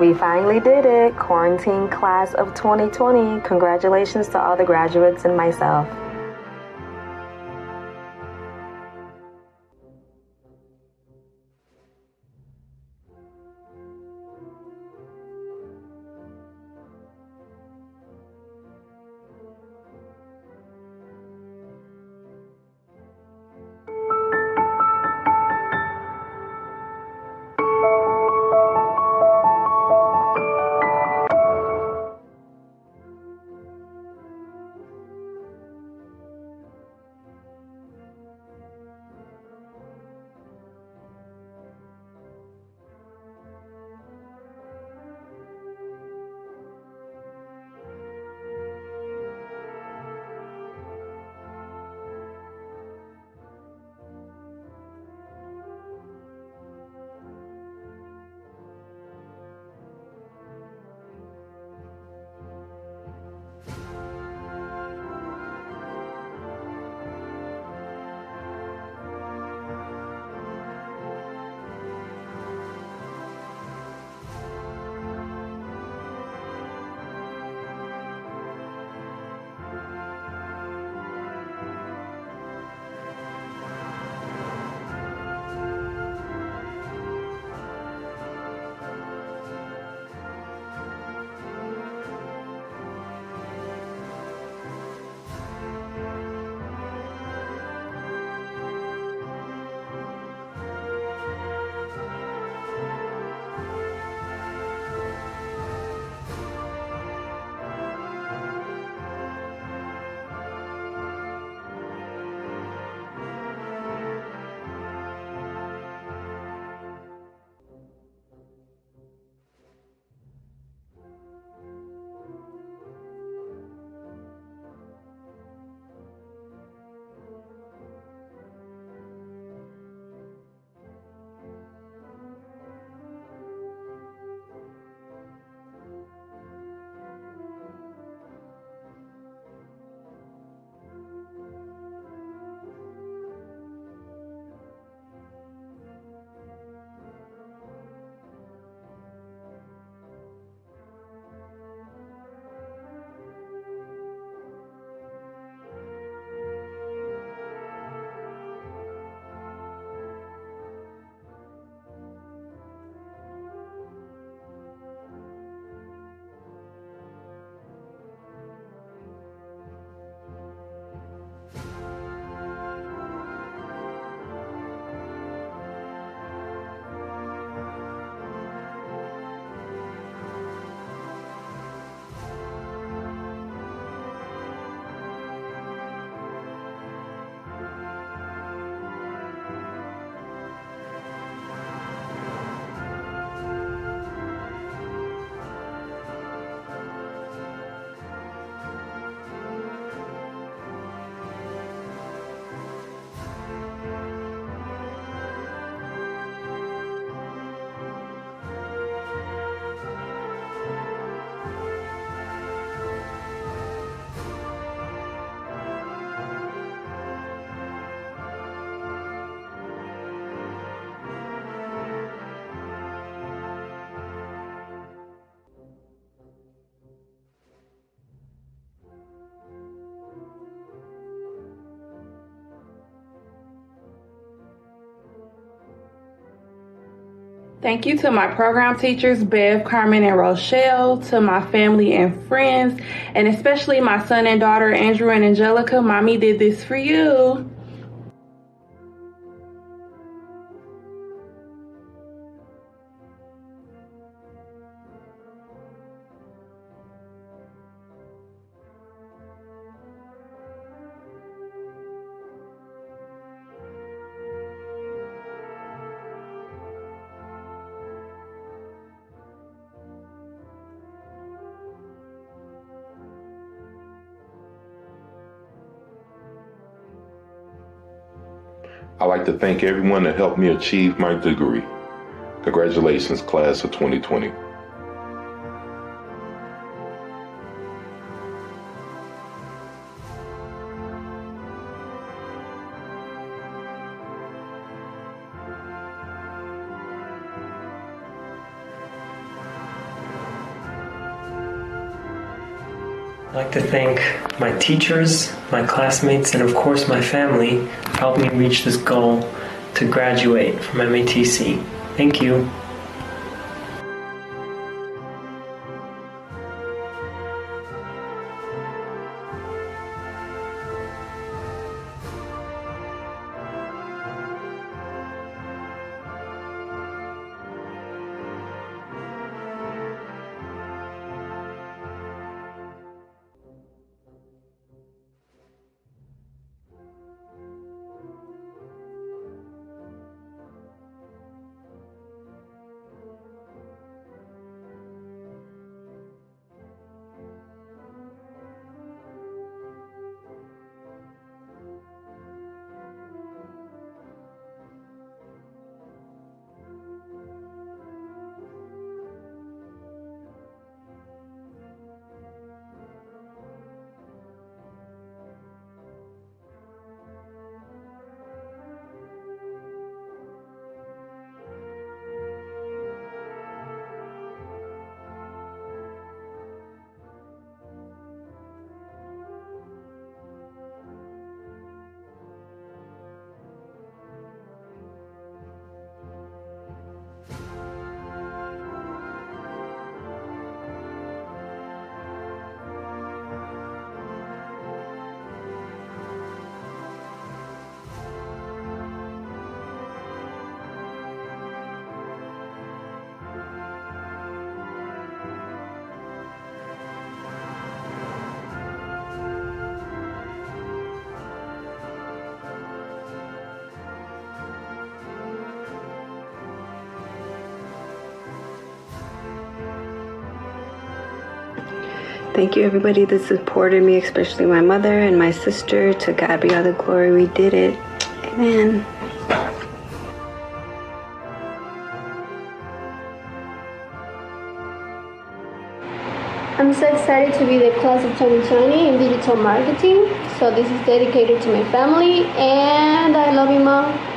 We finally did it. Quarantine class of 2020. Congratulations to all the graduates and myself. Thank you to my program teachers, Bev, Carmen, and Rochelle, to my family and friends, and especially my son and daughter, Andrew and Angelica. Mommy did this for you. I'd like to thank everyone that helped me achieve my degree. Congratulations, class of 2020. I'd like to thank my teachers, my classmates, and of course my family for helping me reach this goal to graduate from MATC. Thank you. Thank you, everybody that supported me, especially my mother and my sister. To God be all the glory. We did it. Amen. I'm so excited to be the class of 2020 in digital marketing. So this is dedicated to my family, and I love you, Mom.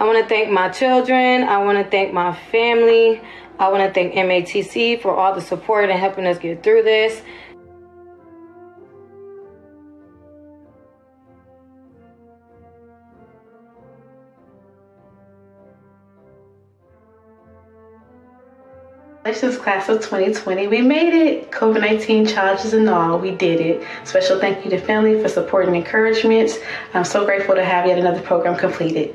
I want to thank my children. I want to thank my family. I want to thank MATC for all the support and helping us get through this. Congratulations, class of 2020. We made it. COVID-19 challenges and all, we did it. Special thank you to family for support and encouragement. I'm so grateful to have yet another program completed.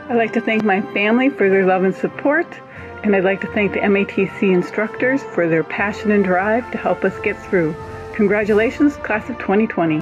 I'd like to thank my family for their love and support, and I'd like to thank the MATC instructors for their passion and drive to help us get through. Congratulations, class of 2020.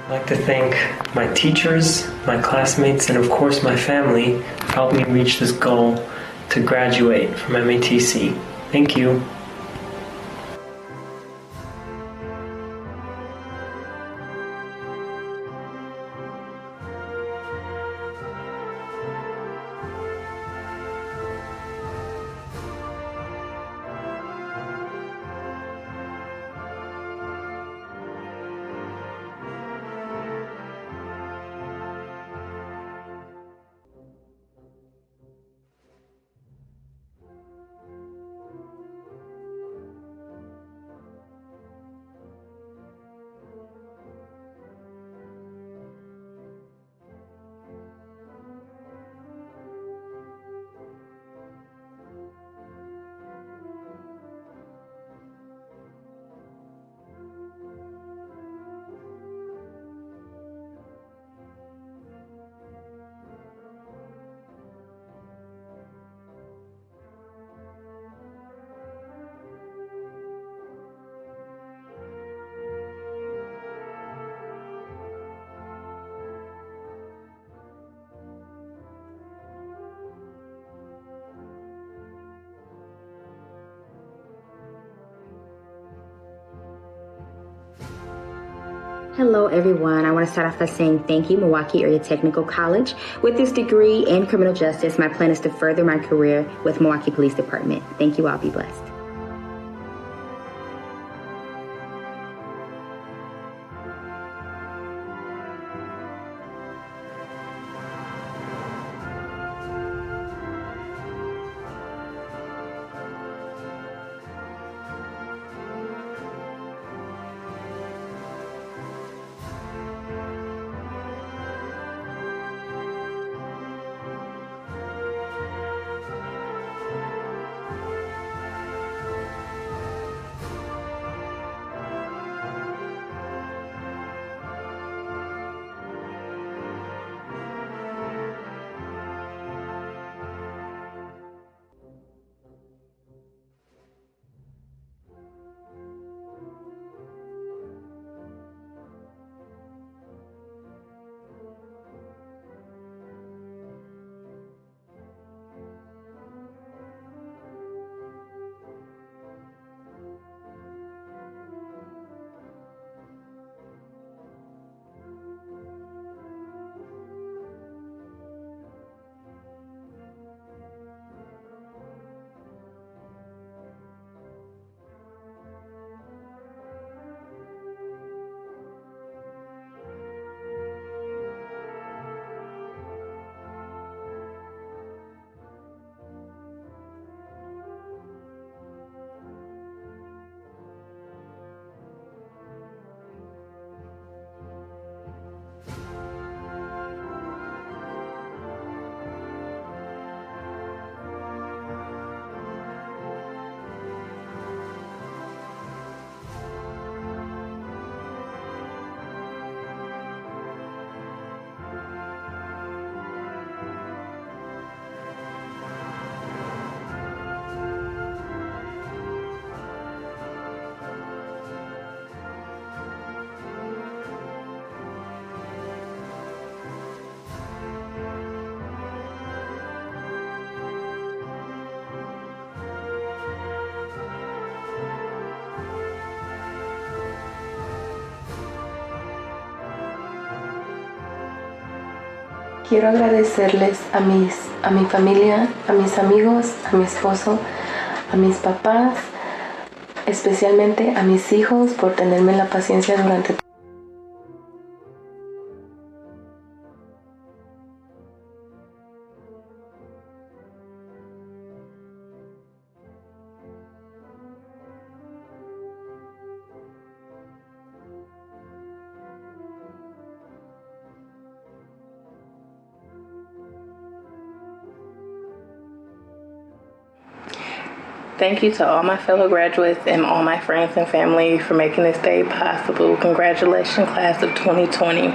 I'd like to thank my teachers, my classmates, and of course my family for helping me reach this goal to graduate from MATC. Thank you. Hello, everyone. I want to start off by saying thank you, Milwaukee Area Technical College. With this degree in criminal justice, my plan is to further my career with Milwaukee Police Department. Thank you all. Be blessed. Quiero agradecerles a mi familia, a mis amigos, a mi esposo, a mis papás, especialmente a mis hijos por tenerme la paciencia durante Thank you to all my fellow graduates and all my friends and family for making this day possible. Congratulations, class of 2020.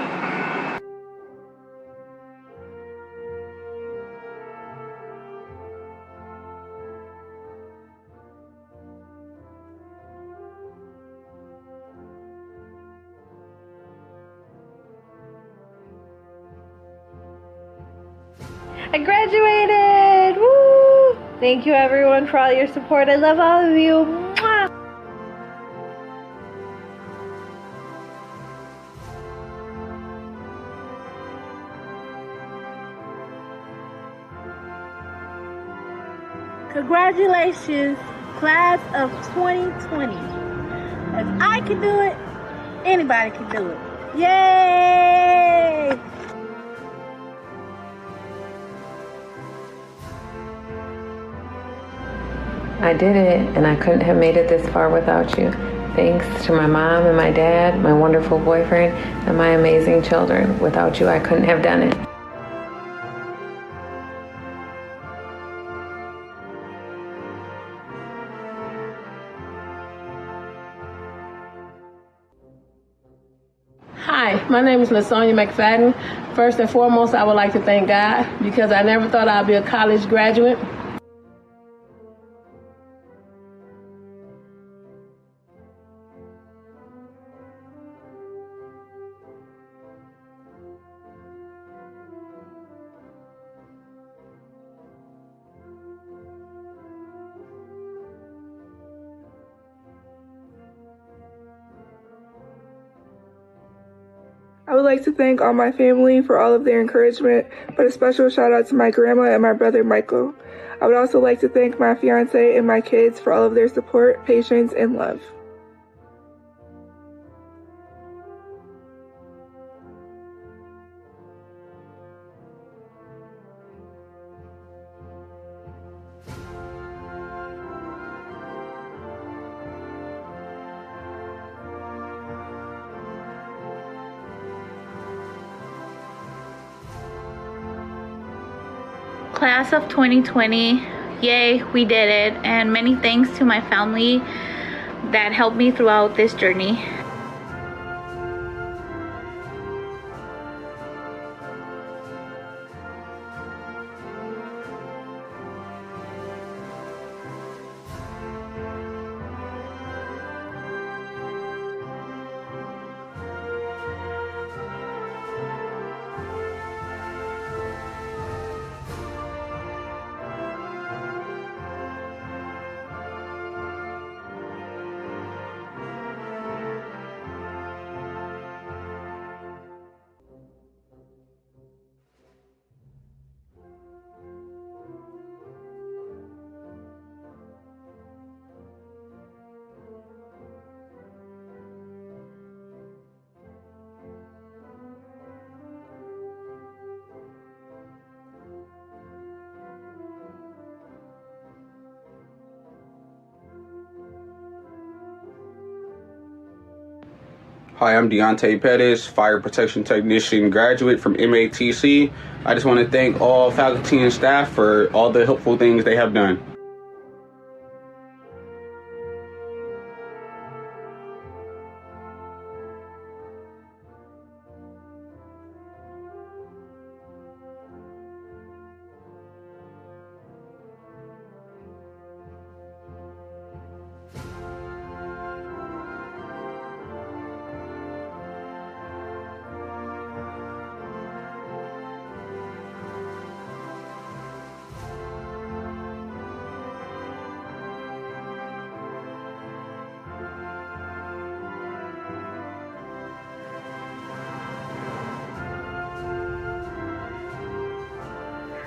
I graduated! Woo! Thank you everyone for all your support. I love all of you. Mwah! Congratulations, class of 2020. If I can do it, anybody can do it. Yay! I did it, and I couldn't have made it this far without you. Thanks to my mom and my dad, my wonderful boyfriend, and my amazing children. Without you, I couldn't have done it. Hi, my name is LaSonia McFadden. First and foremost, I would like to thank God because I never thought I'd be a college graduate. I would like to thank all my family for all of their encouragement, but a special shout out to my grandma and my brother Michael. I would also like to thank my fiance and my kids for all of their support, patience, and love. Class of 2020, yay, we did it, and many thanks to my family that helped me throughout this journey. Hi, I'm Deontay Pettis, Fire Protection Technician graduate from MATC. I just want to thank all faculty and staff for all the helpful things they have done.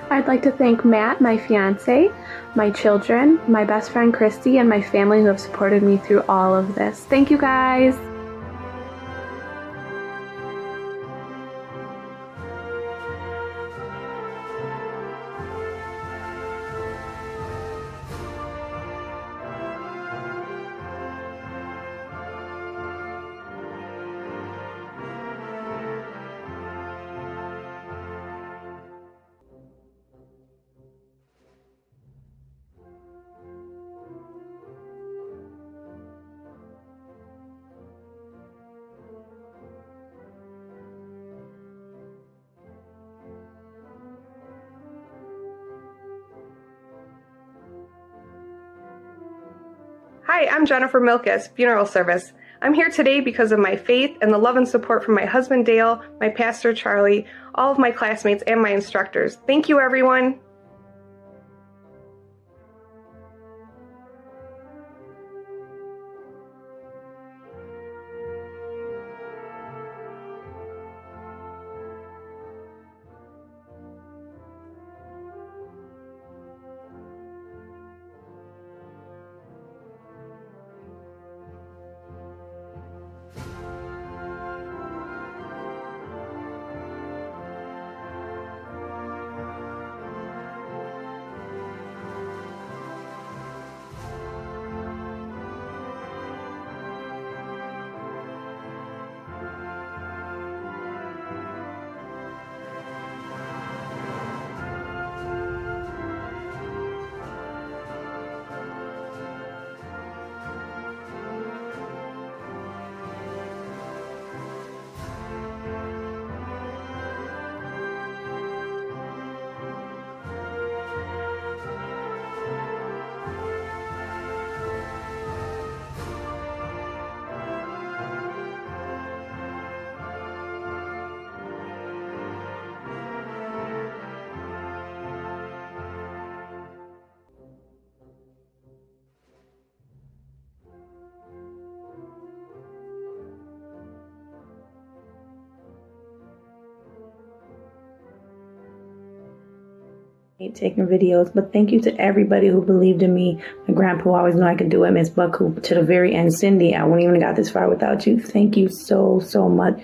I'd like to thank Matt, my fiance, my children, my best friend Christy, and my family who have supported me through all of this. Thank you guys. Hi, I'm Jennifer Milkus, Funeral Service. I'm here today because of my faith and the love and support from my husband Dale, my pastor Charlie, all of my classmates, and my instructors. Thank you, everyone. Taking videos, but thank you to everybody who believed in me. My grandpa always knew I could do it. Miss Buck, who to the very end, Cindy, I wouldn't even have got this far without you. Thank you so much.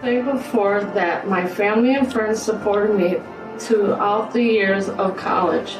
Thankful for that my family and friends supported me throughout the years of college.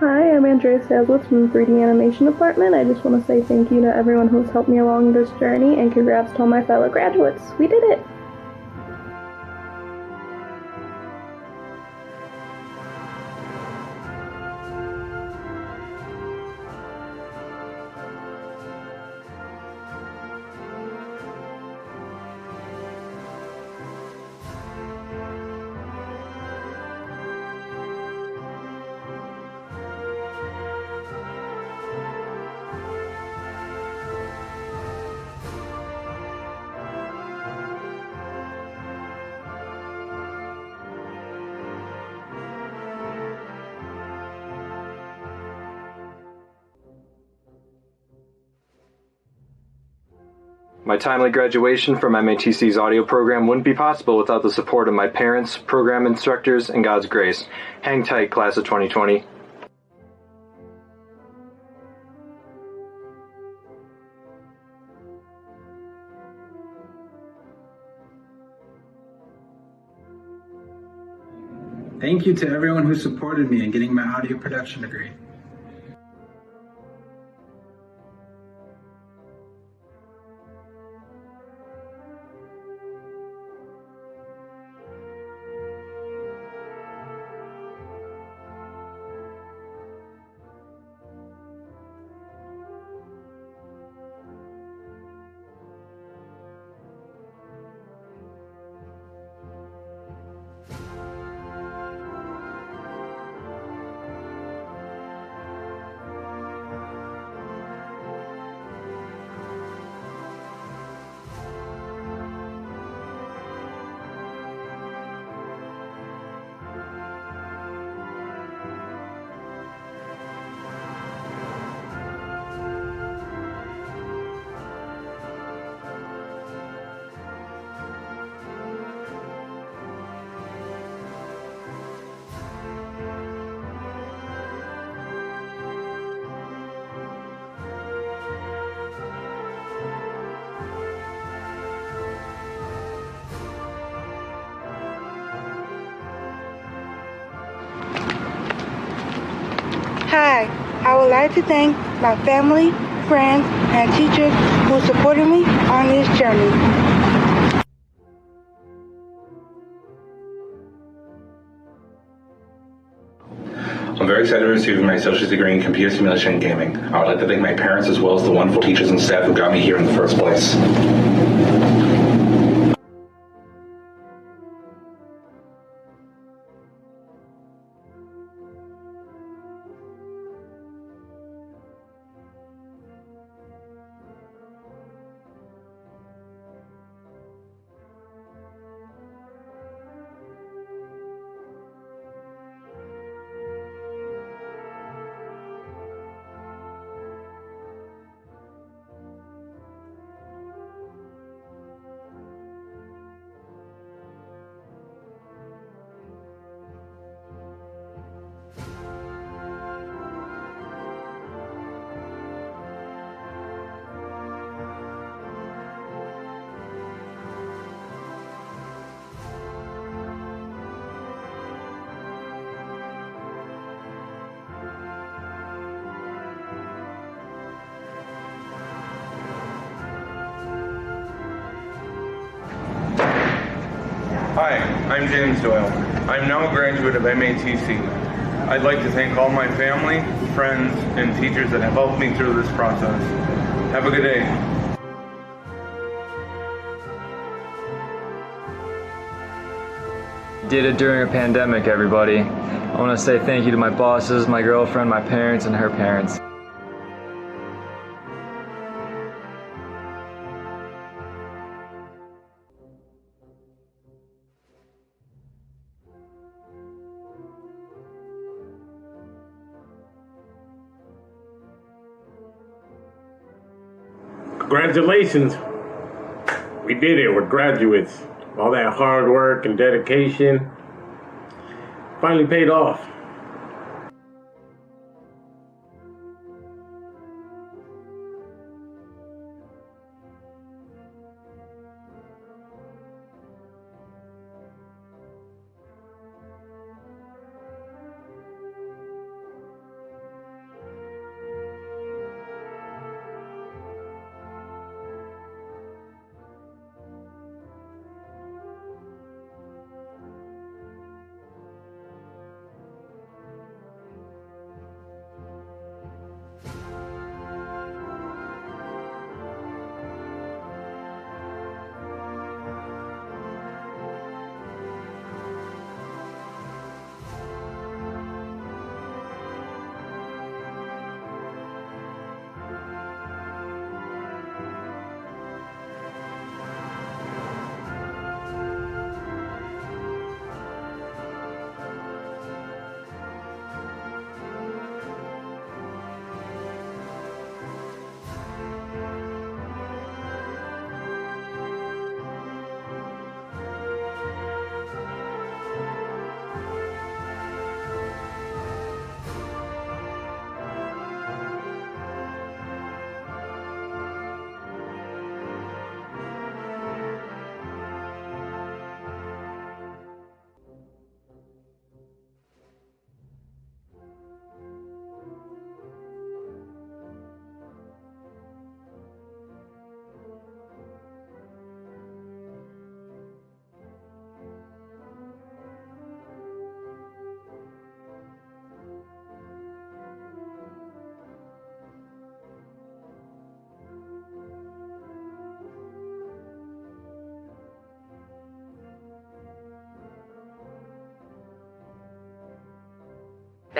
Hi, I'm Andrea Saleswitz from the 3D Animation Department. I just want to say thank you to everyone who's helped me along this journey, and congrats to all my fellow graduates. We did it! My timely graduation from MATC's audio program wouldn't be possible without the support of my parents, program instructors, and God's grace. Hang tight, class of 2020. Thank you to everyone who supported me in getting my audio production degree. Hi, I would like to thank my family, friends, and teachers who supported me on this journey. I'm very excited to receive my associate's degree in computer simulation and gaming. I would like to thank my parents as well as the wonderful teachers and staff who got me here in the first place. Hi, I'm James Doyle. I'm now a graduate of MATC. I'd like to thank all my family, friends, and teachers that have helped me through this process. Have a good day. Did it during a pandemic, everybody. I want to say thank you to my bosses, my girlfriend, my parents, and her parents. Congratulations. We did it. We're graduates. All that hard work and dedication finally paid off.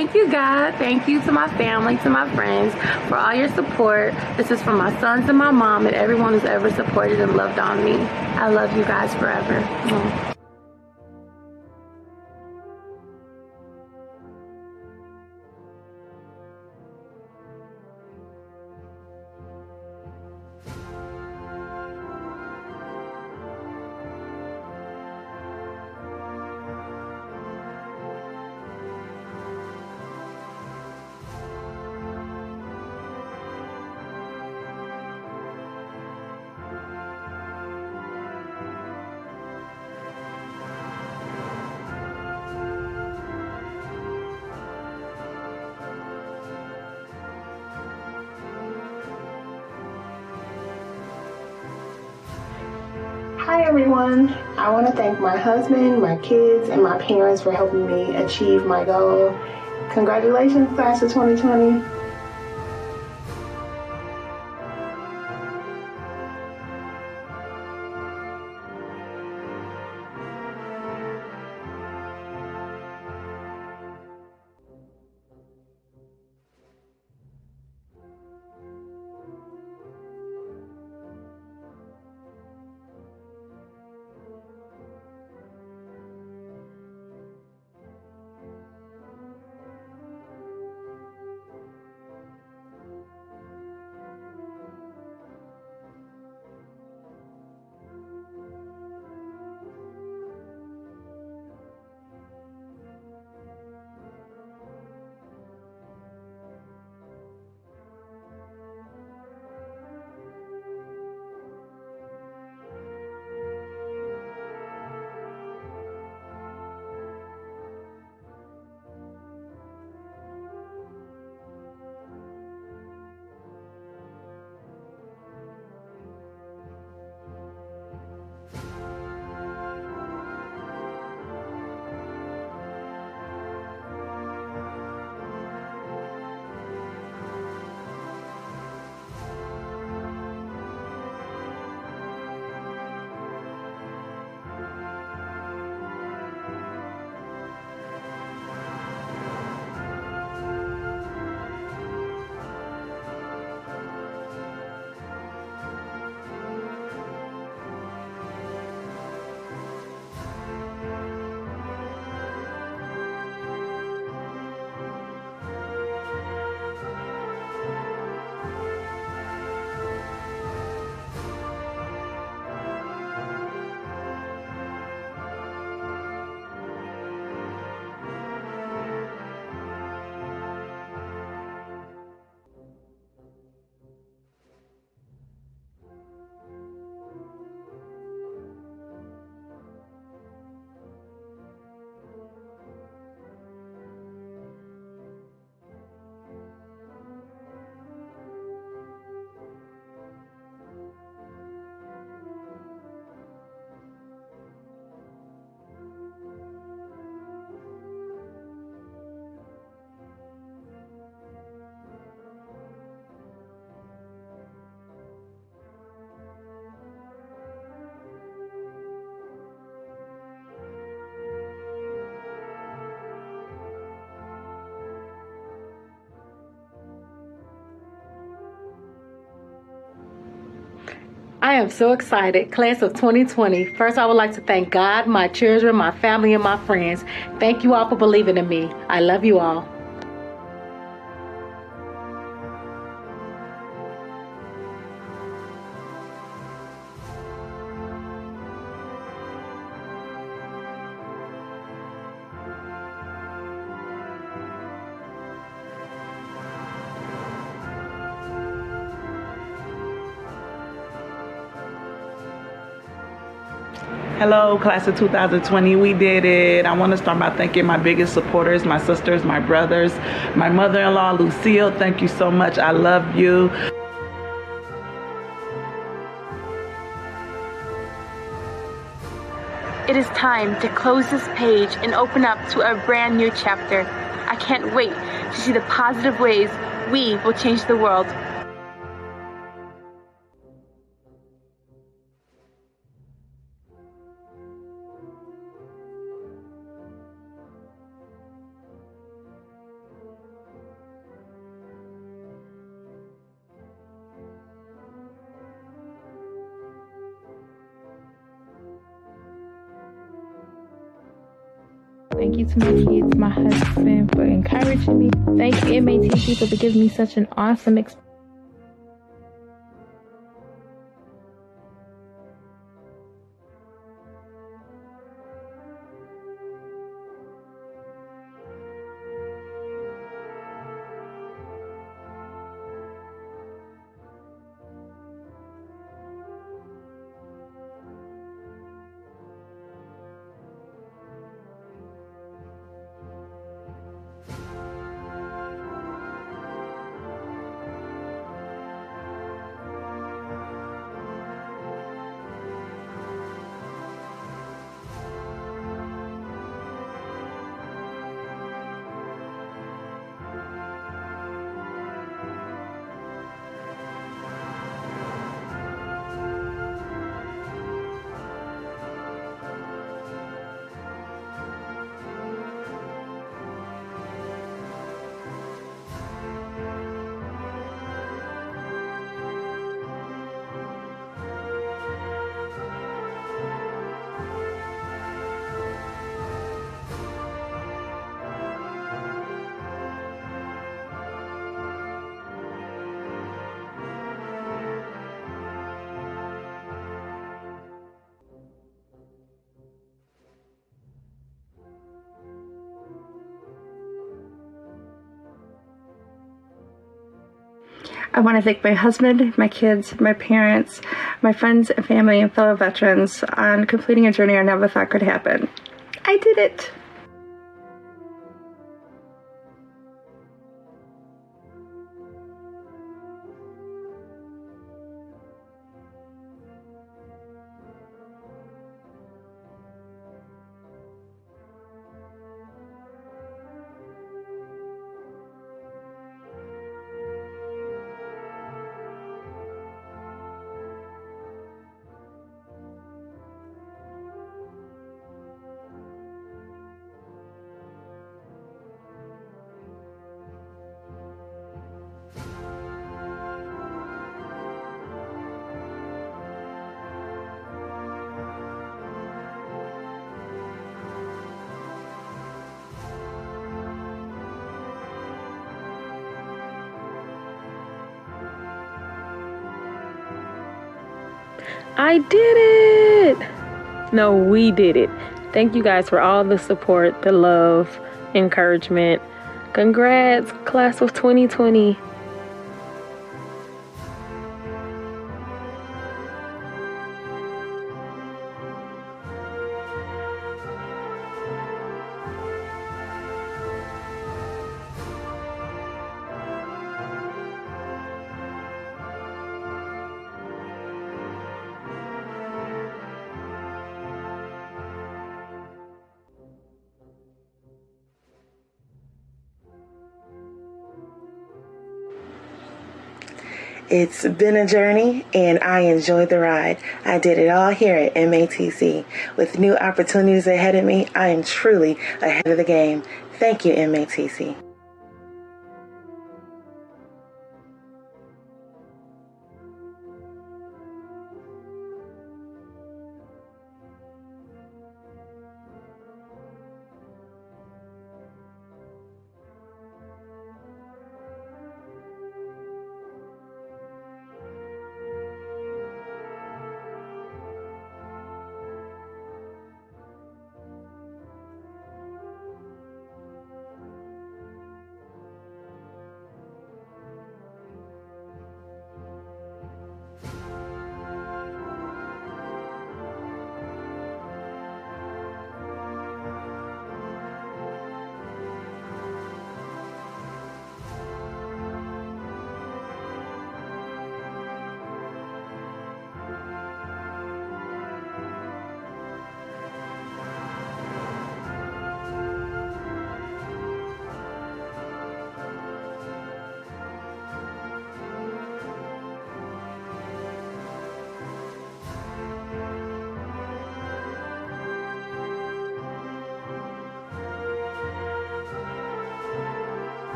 Thank you, God. Thank you to my family, to my friends, for all your support. This is from my sons and my mom and everyone who's ever supported and loved on me. I love you guys forever. Hi everyone. I want to thank my husband, my kids, and my parents for helping me achieve my goal. Congratulations, class of 2020. I am so excited. Class of 2020. First, I would like to thank God, my children, my family, and my friends. Thank you all for believing in me. I love you all. Hello, class of 2020, we did it. I want to start by thanking my biggest supporters, my sisters, my brothers, my mother-in-law, Lucille. Thank you so much. I love you. It is time to close this page and open up to a brand new chapter. I can't wait to see the positive ways we will change the world. Thank you to my kids, my husband for encouraging me. Thank you, MATC, for giving me such an awesome experience. I want to thank my husband, my kids, my parents, my friends and family and fellow veterans on completing a journey I never thought could happen. I did it! I did it! No, we did it. Thank you guys for all the support, the love, encouragement. Congrats, class of 2020. It's been a journey, and I enjoyed the ride. I did it all here at MATC. With new opportunities ahead of me, I am truly ahead of the game. Thank you, MATC.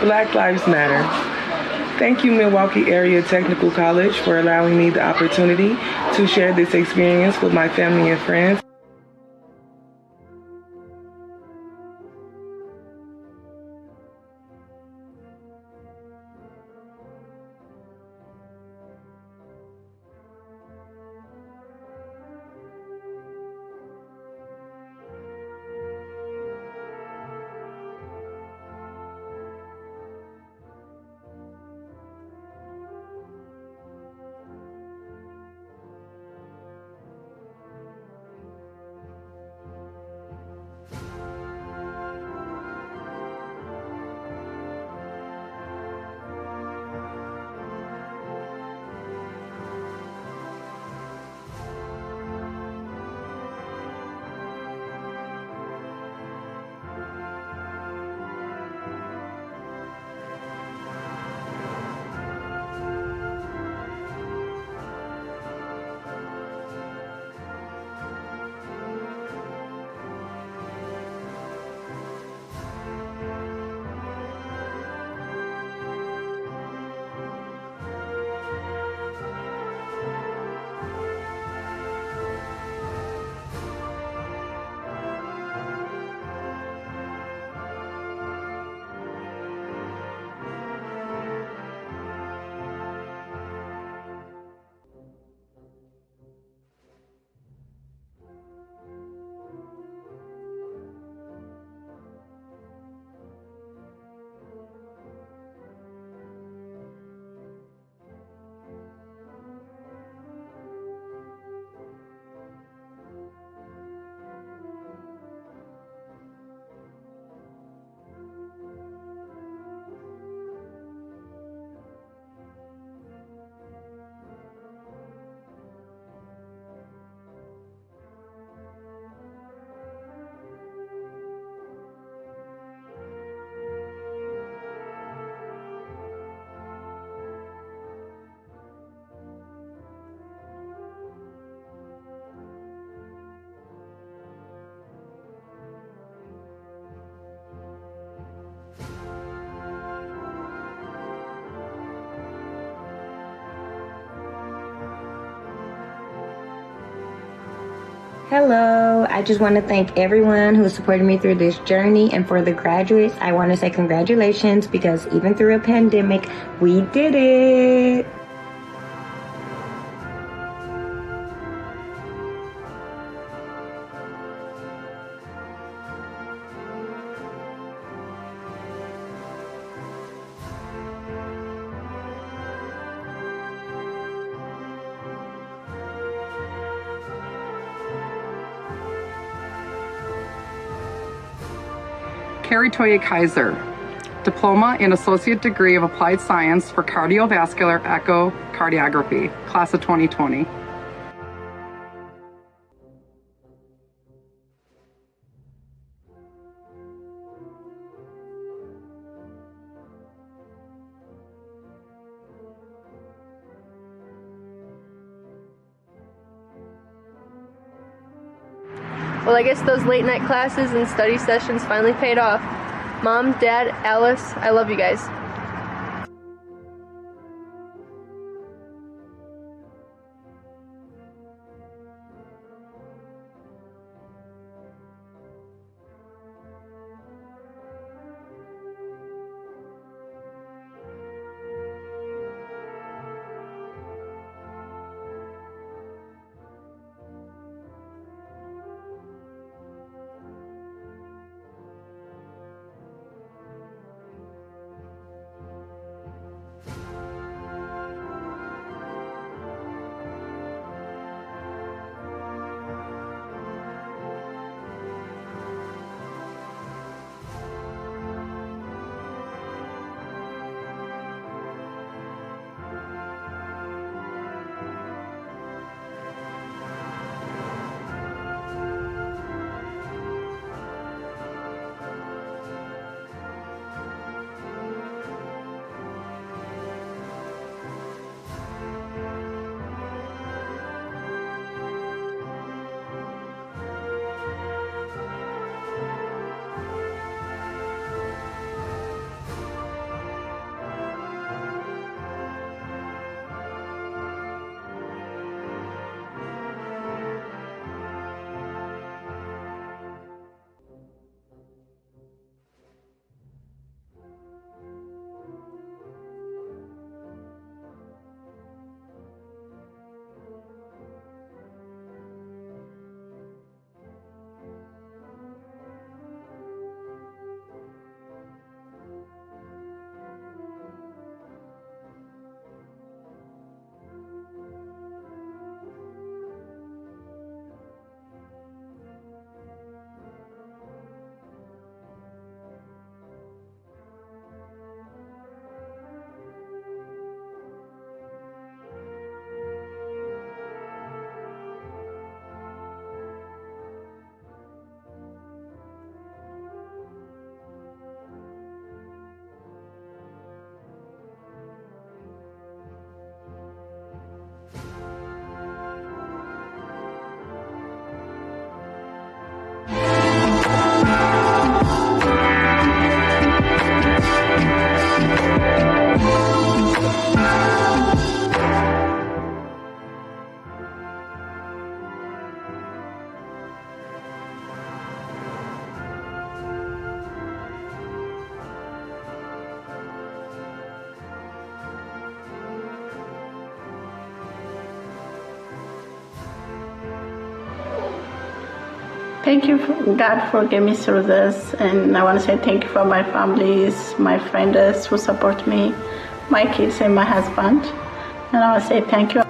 Black Lives Matter. Thank you, Milwaukee Area Technical College, for allowing me the opportunity to share this experience with my family and friends. Hello, I just want to thank everyone who supported me through this journey, and for the graduates, I want to say congratulations, because even through a pandemic, we did it. Carrie Toya Kaiser, Diploma in Associate Degree of Applied Science for Cardiovascular Echocardiography, Class of 2020. Well, I guess those late night classes and study sessions finally paid off. Mom, Dad, Alice, I love you guys. Thank you, God, for getting me through this. And I want to say thank you for my families, my friends who support me, my kids, and my husband. And I want to say thank you.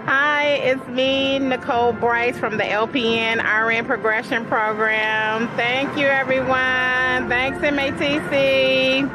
Hi, it's me, Nicole Bryce from the LPN RN Progression Program. Thank you, everyone. Thanks, MATC.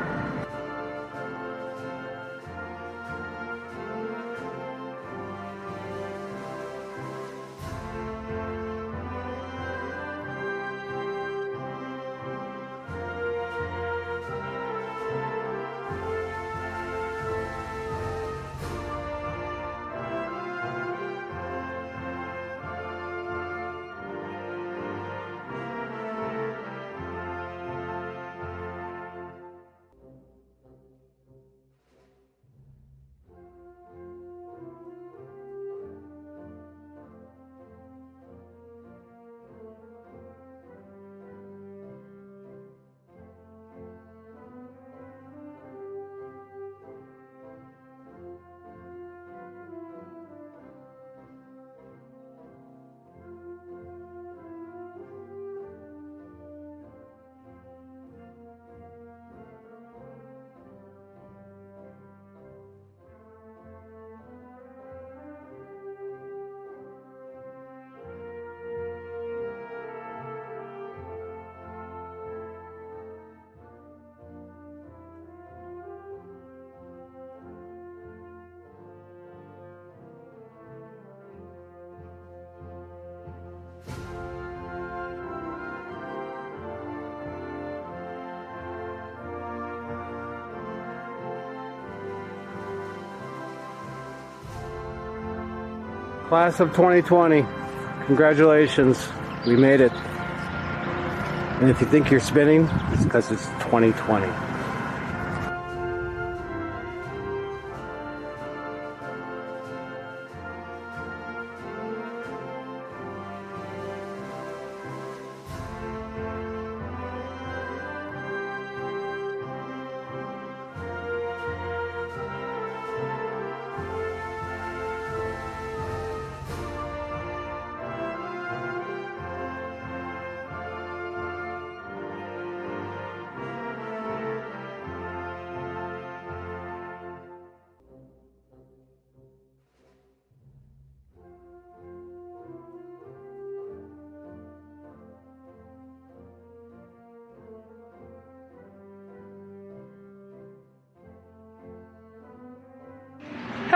Class of 2020, congratulations. We made it. And if you think you're spinning, it's because it's 2020.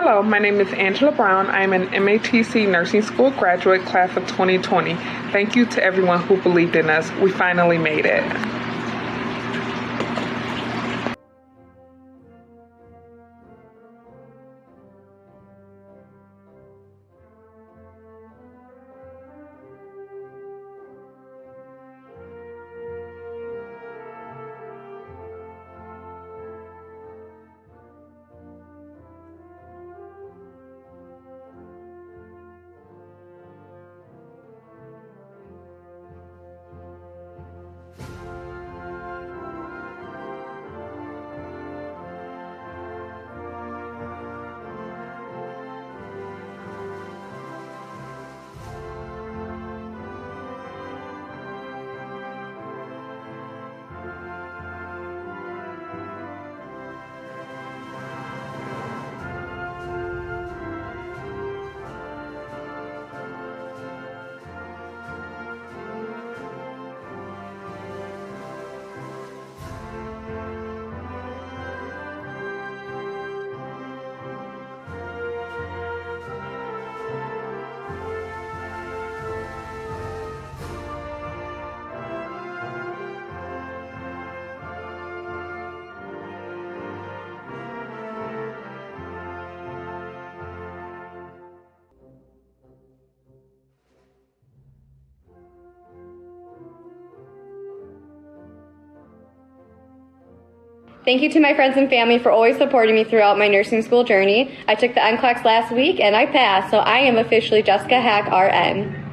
Hello, my name is Angela Brown. I am an MATC Nursing School graduate, class of 2020. Thank you to everyone who believed in us. We finally made it. Thank you to my friends and family for always supporting me throughout my nursing school journey. I took the NCLEX last week and I passed, so I am officially Jessica Hack, RN.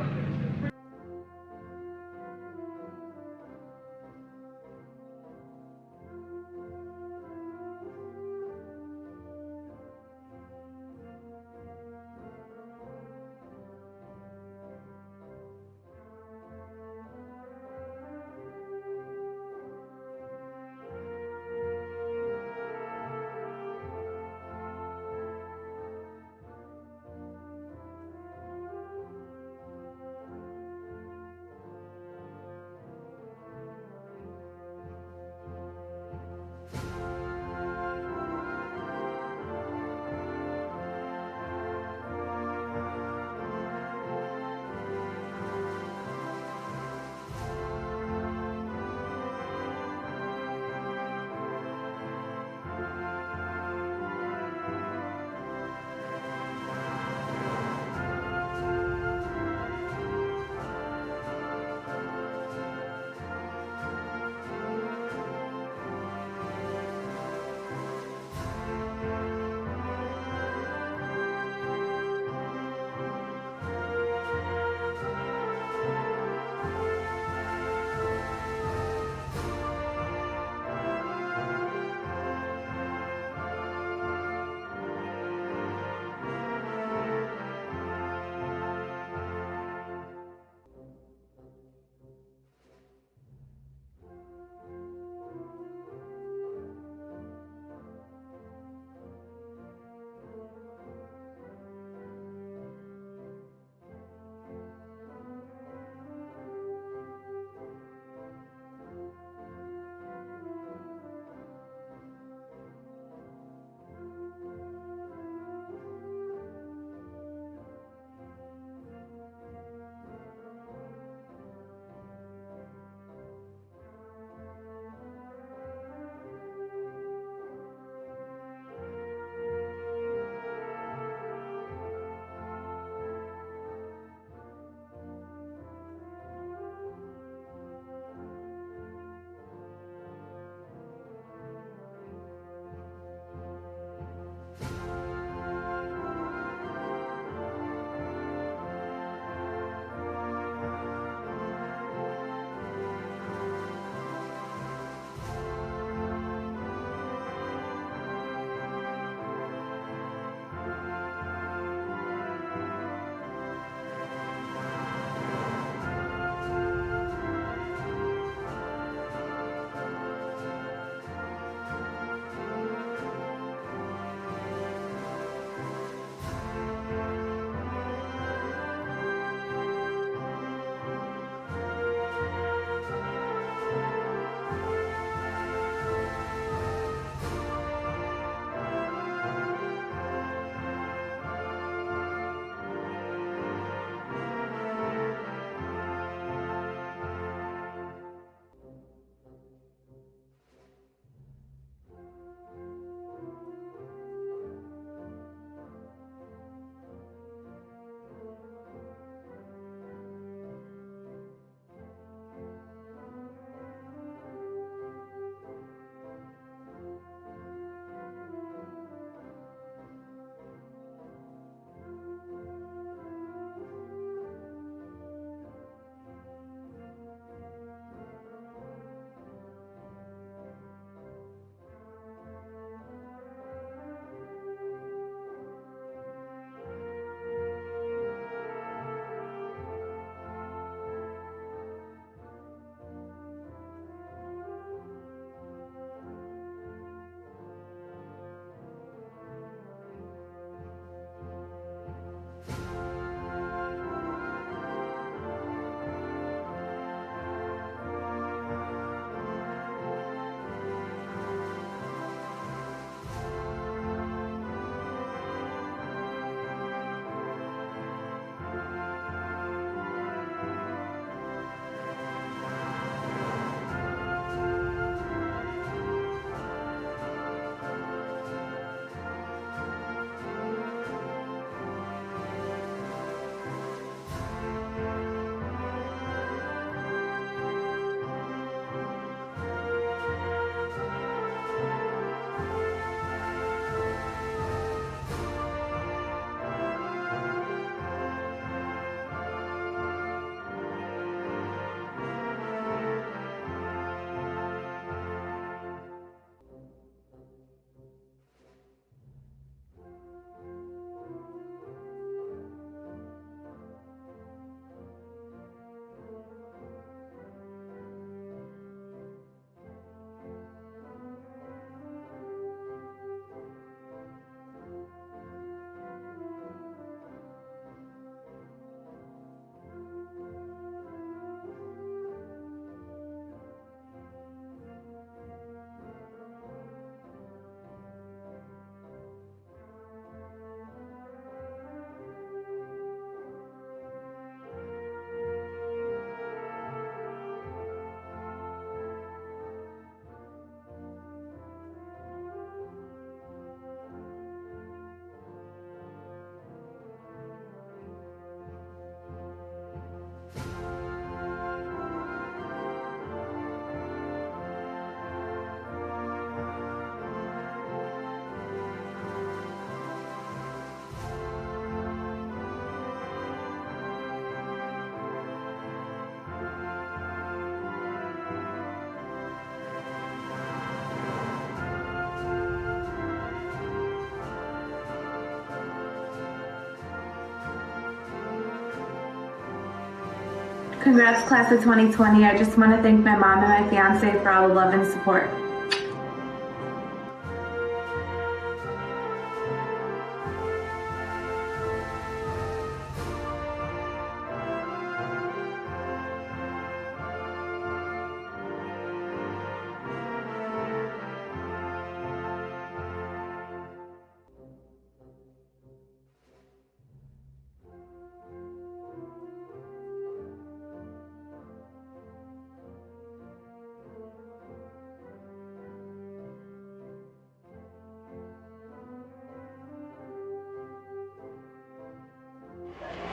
Congrats, class of 2020. I just want to thank my mom and my fiance for all the love and support.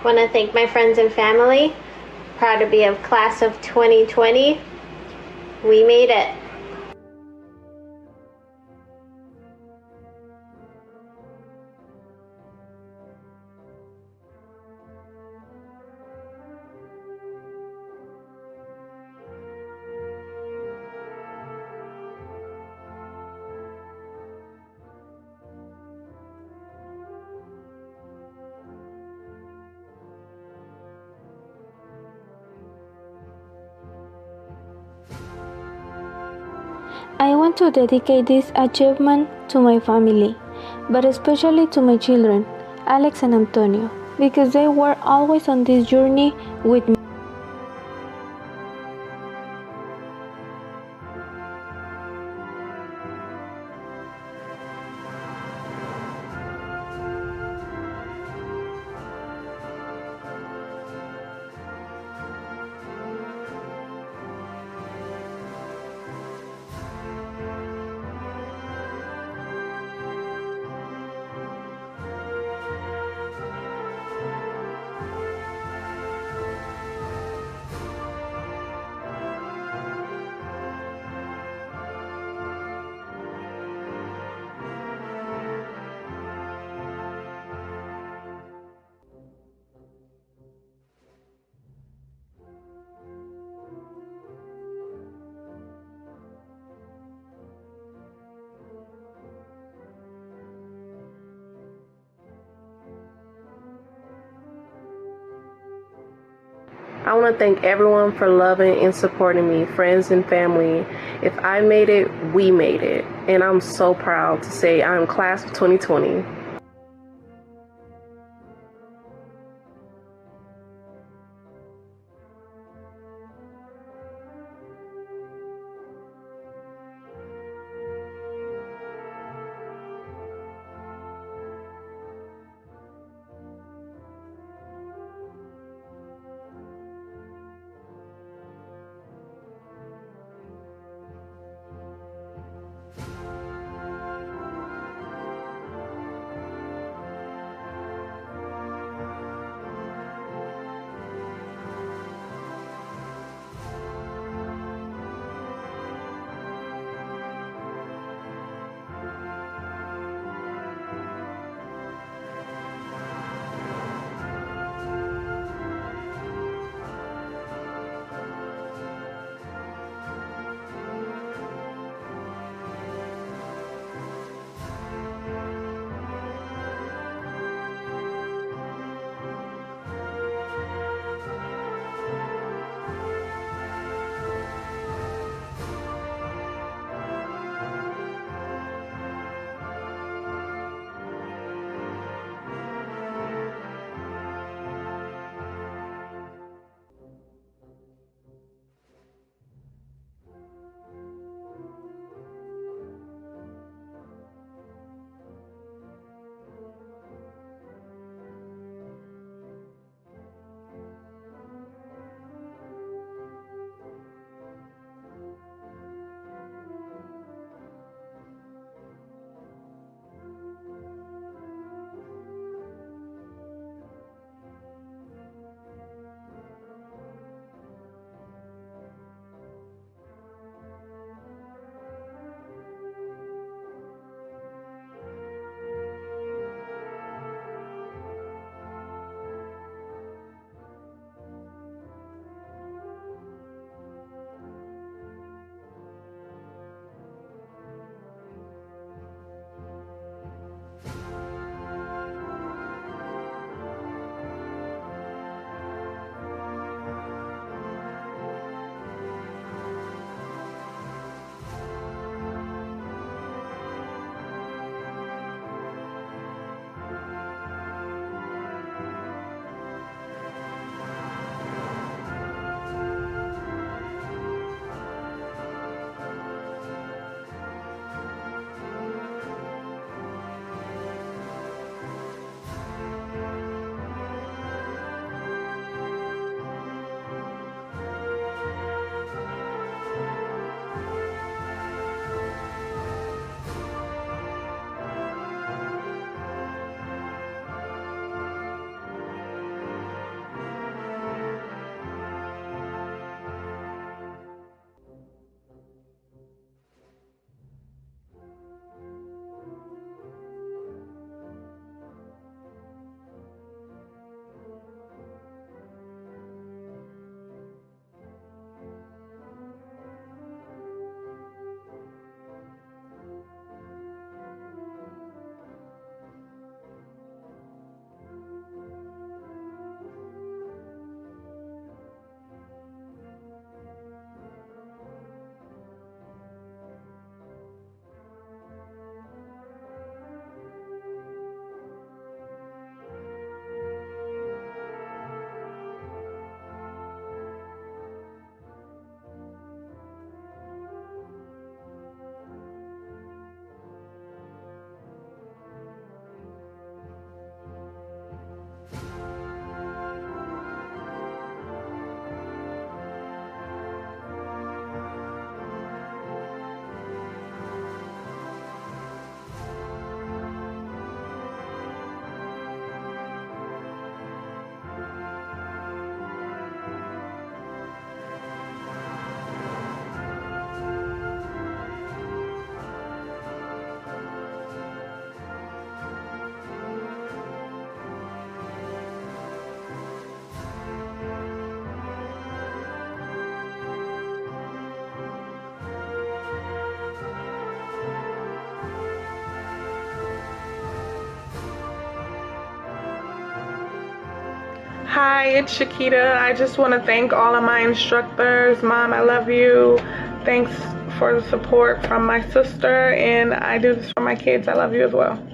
Want to thank my friends and family. Proud to be of class of 2020. We made it. I want to dedicate this achievement to my family, but especially to my children, Alex and Antonio, because they were always on this journey with me. I want to thank everyone for loving and supporting me, friends and family. If I made it, we made it. And I'm so proud to say I'm class of 2020. Hi, it's Shakita. I just want to thank all of my instructors. Mom, I love you. Thanks for the support from my sister, and I do this for my kids. I love you as well.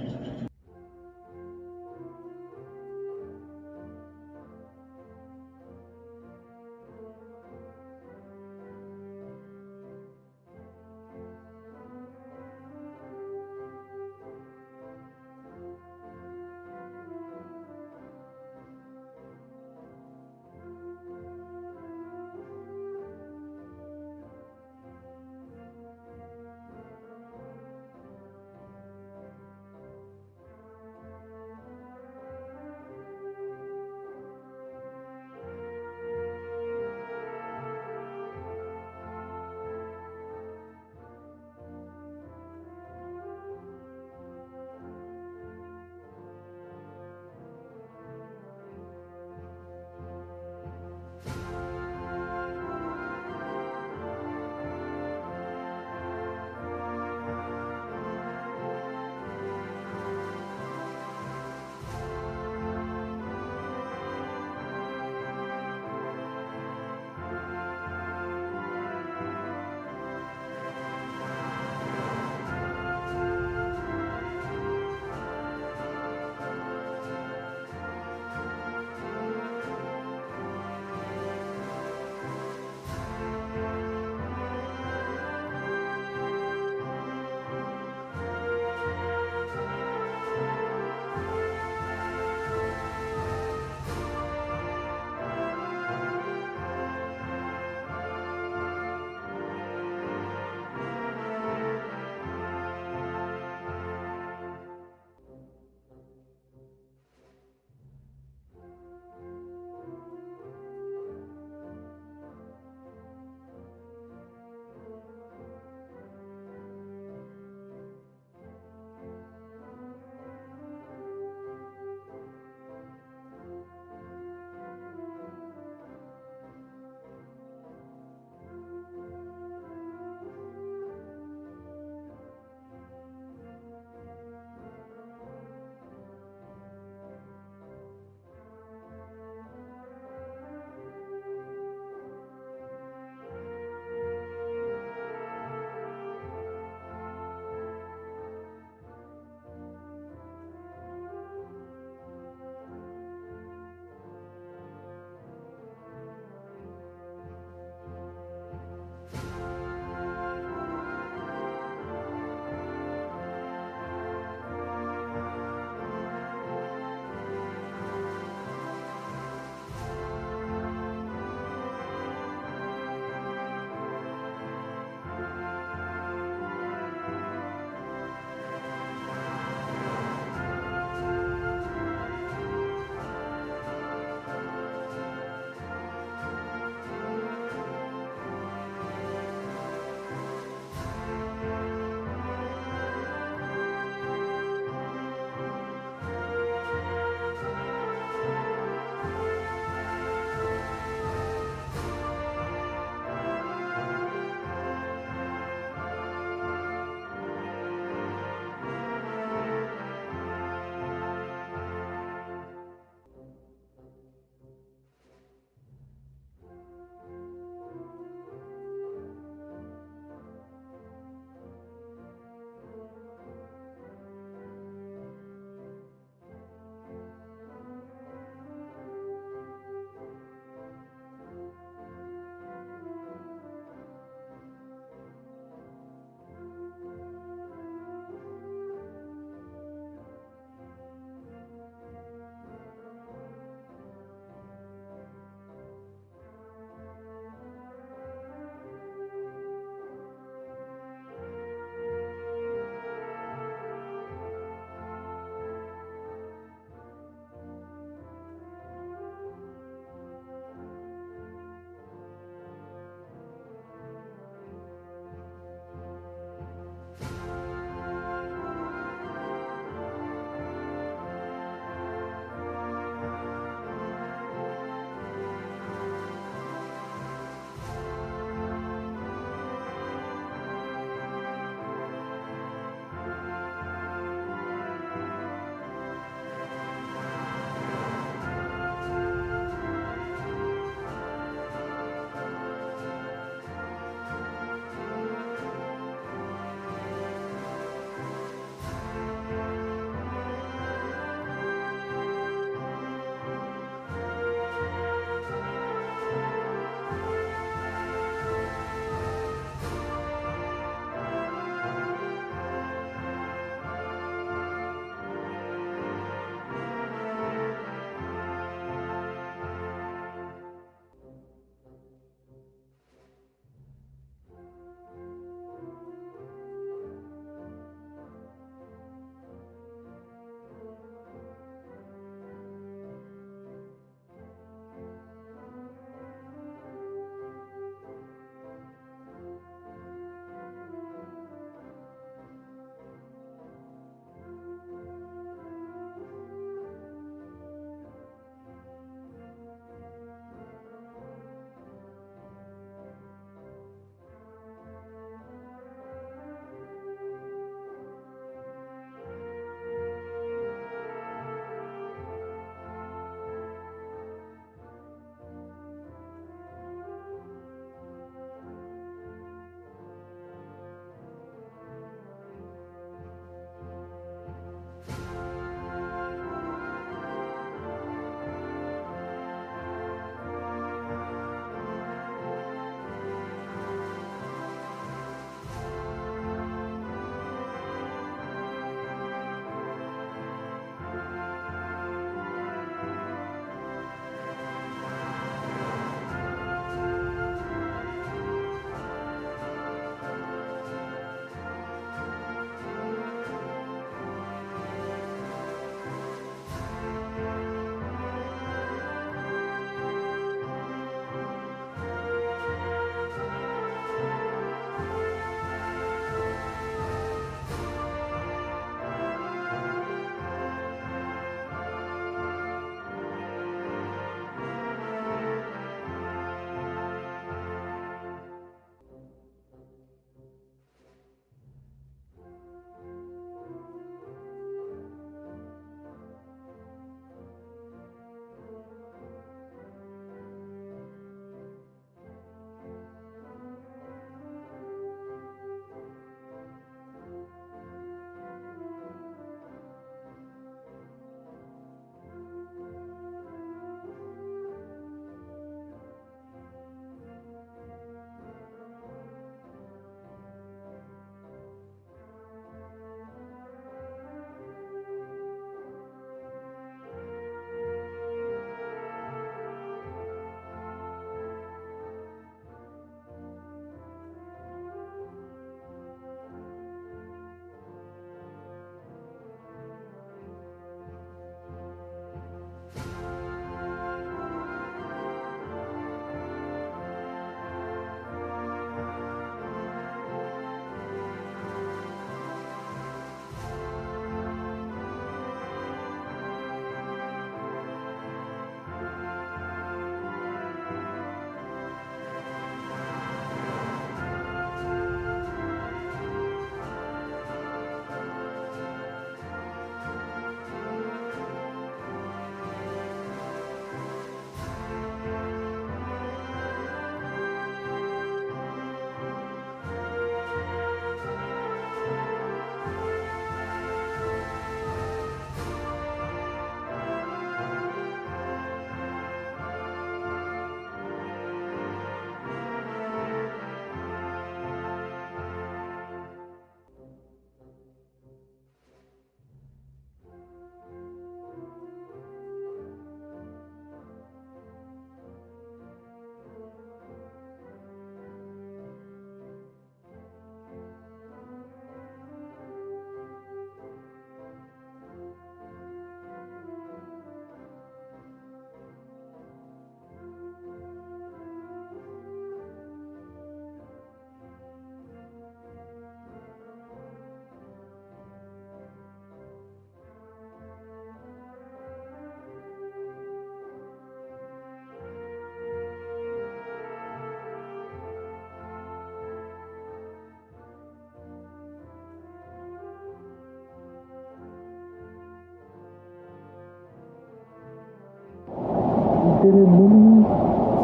did it, baby.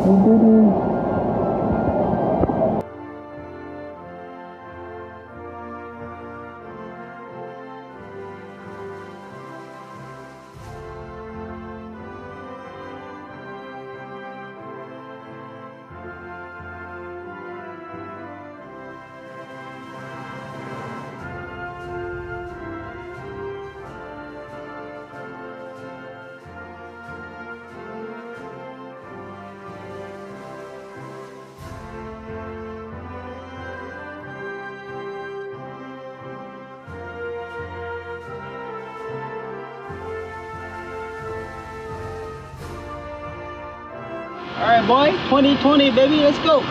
We did it. All right, boy, 2020, baby, let's go.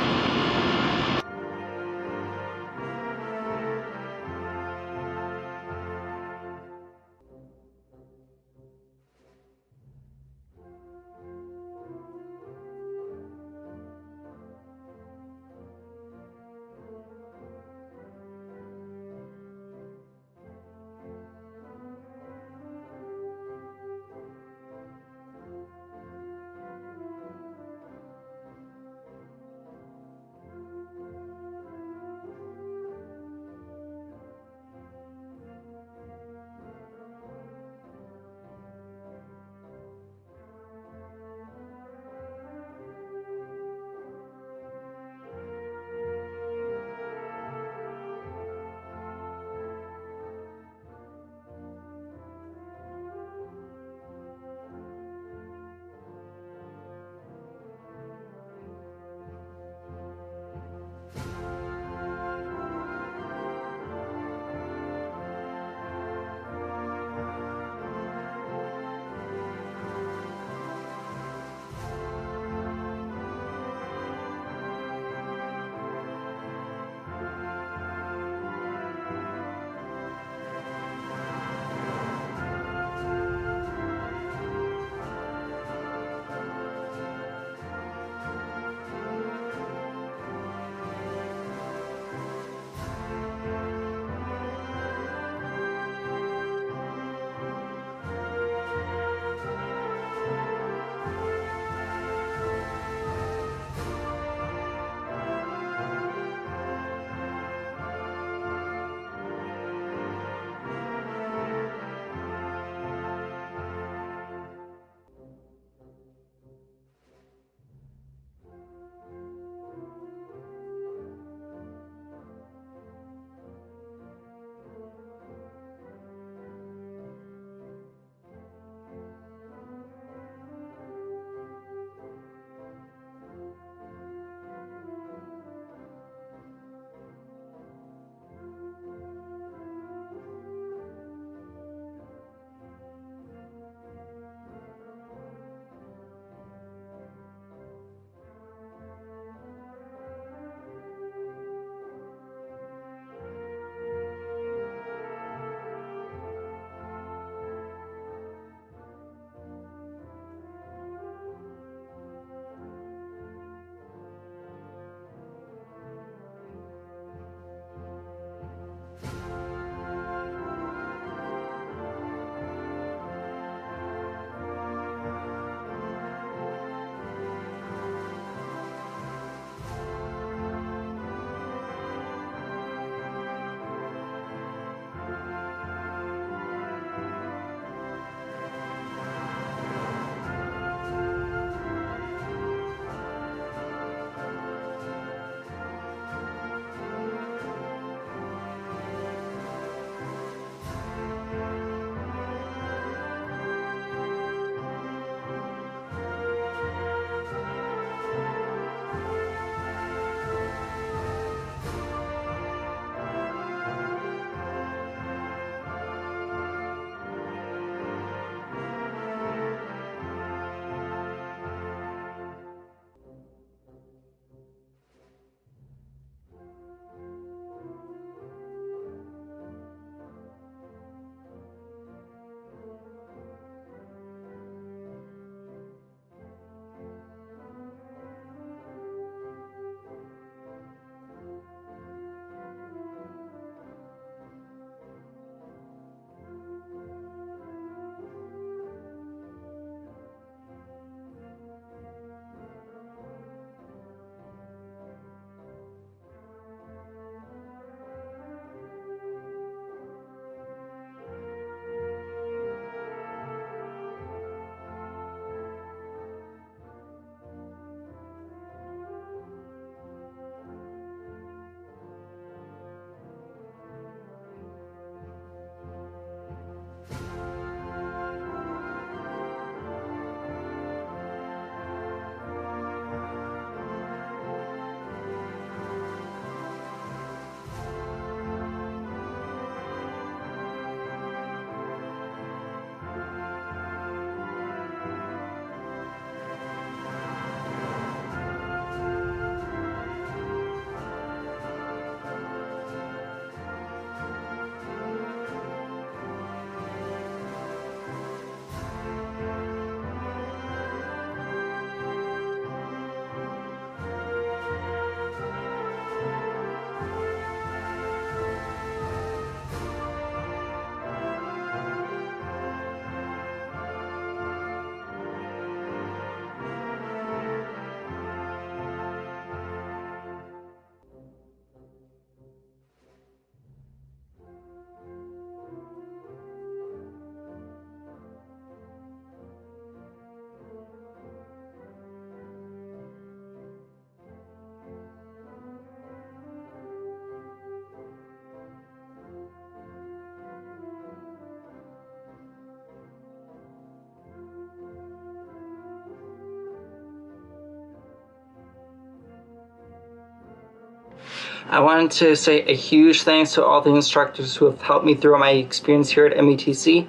I wanted to say a huge thanks to all the instructors who have helped me through my experience here at METC.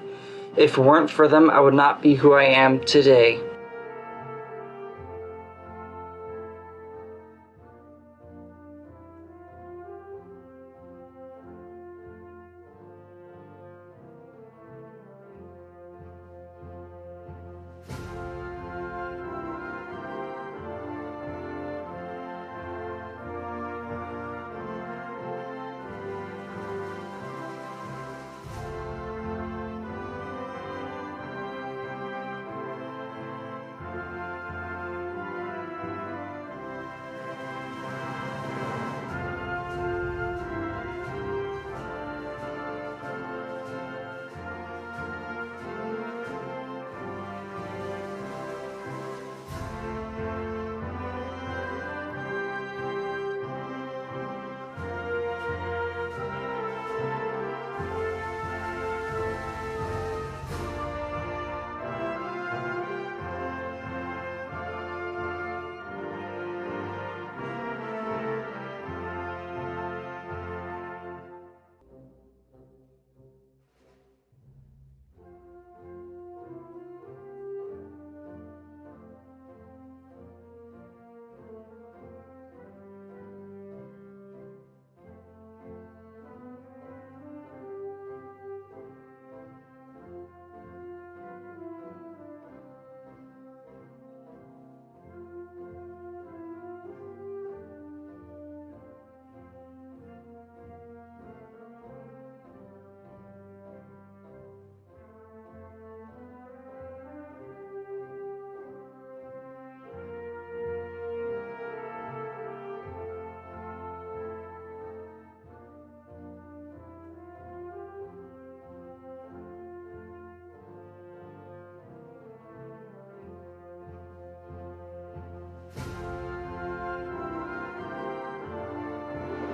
If it weren't for them, I would not be who I am today.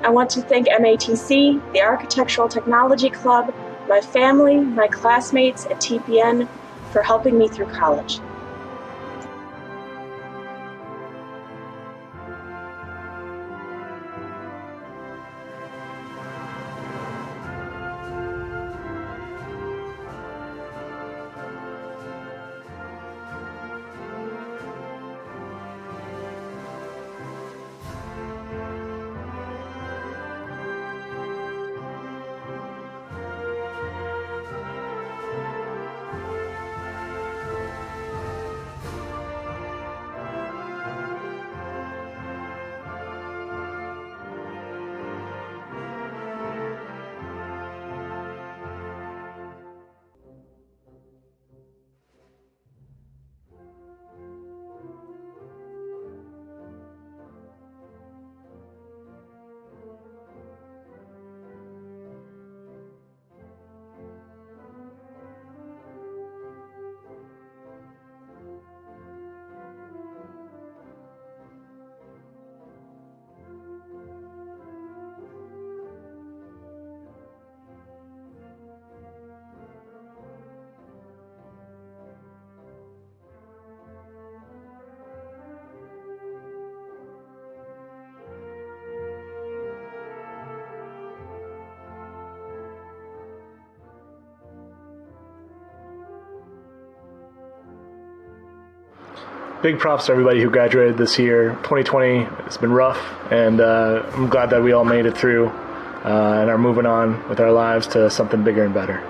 I want to thank MATC, the Architectural Technology Club, my family, my classmates at TPN for helping me through college. Big props to everybody who graduated this year. 2020 has been rough, and I'm glad that we all made it through and are moving on with our lives to something bigger and better.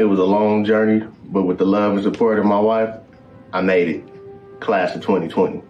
It was a long journey, but with the love and support of my wife, I made it. Class of 2020.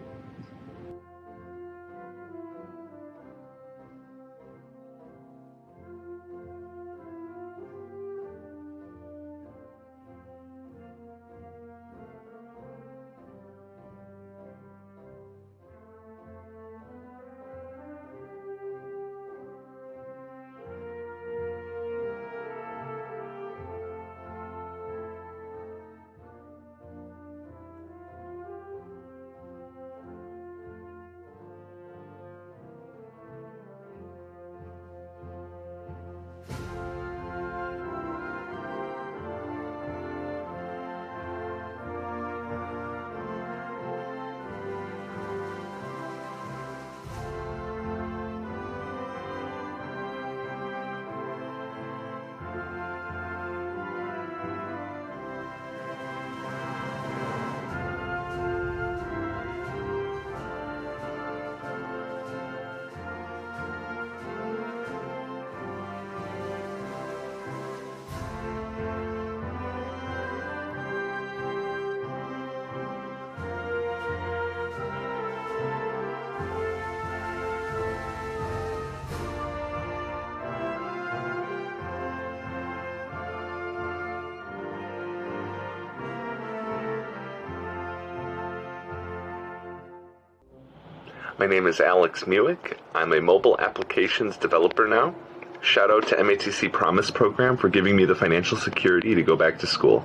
My name is Alex Muick. I'm a mobile applications developer now. Shout out to MATC Promise Program for giving me the financial security to go back to school.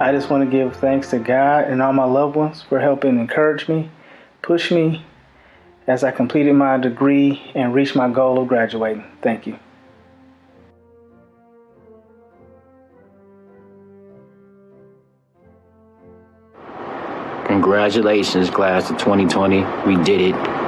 I just want to give thanks to God and all my loved ones for helping encourage me, push me as I completed my degree and reached my goal of graduating. Thank you. Congratulations, class of 2020. We did it.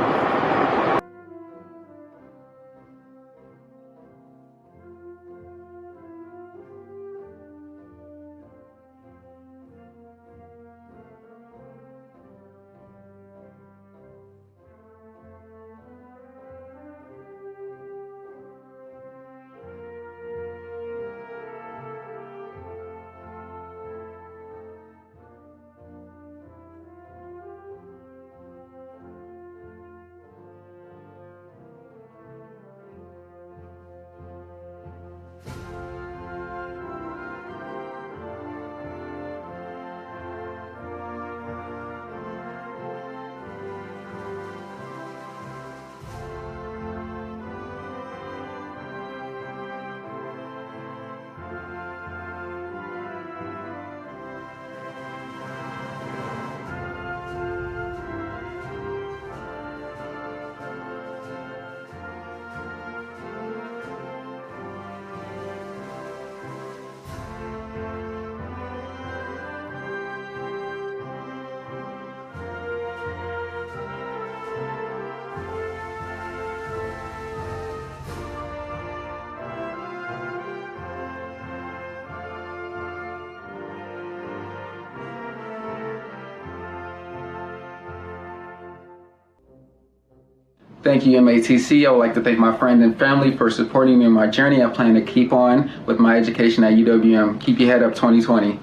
Thank you, MATC. I would like to thank my friends and family for supporting me in my journey. I plan to keep on with my education at UWM. Keep your head up 2020.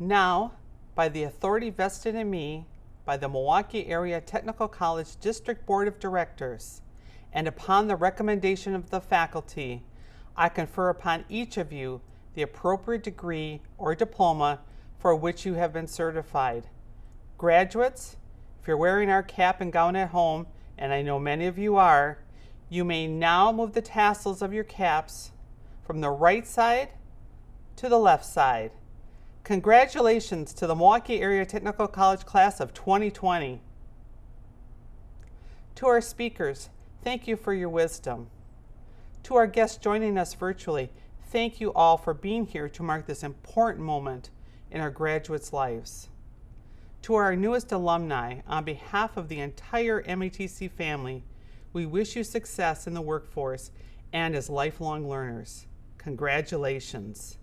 Now, by the authority vested in me by the Milwaukee Area Technical College District Board of Directors, and upon the recommendation of the faculty, I confer upon each of you the appropriate degree or diploma for which you have been certified. Graduates, if you're wearing our cap and gown at home, and I know many of you are, you may now move the tassels of your caps from the right side to the left side. Congratulations to the Milwaukee Area Technical College class of 2020. To our speakers, thank you for your wisdom. To our guests joining us virtually, thank you all for being here to mark this important moment in our graduates' lives. To our newest alumni, on behalf of the entire MATC family, we wish you success in the workforce and as lifelong learners. Congratulations.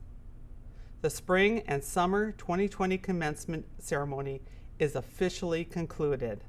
The spring and summer 2020 commencement ceremony is officially concluded.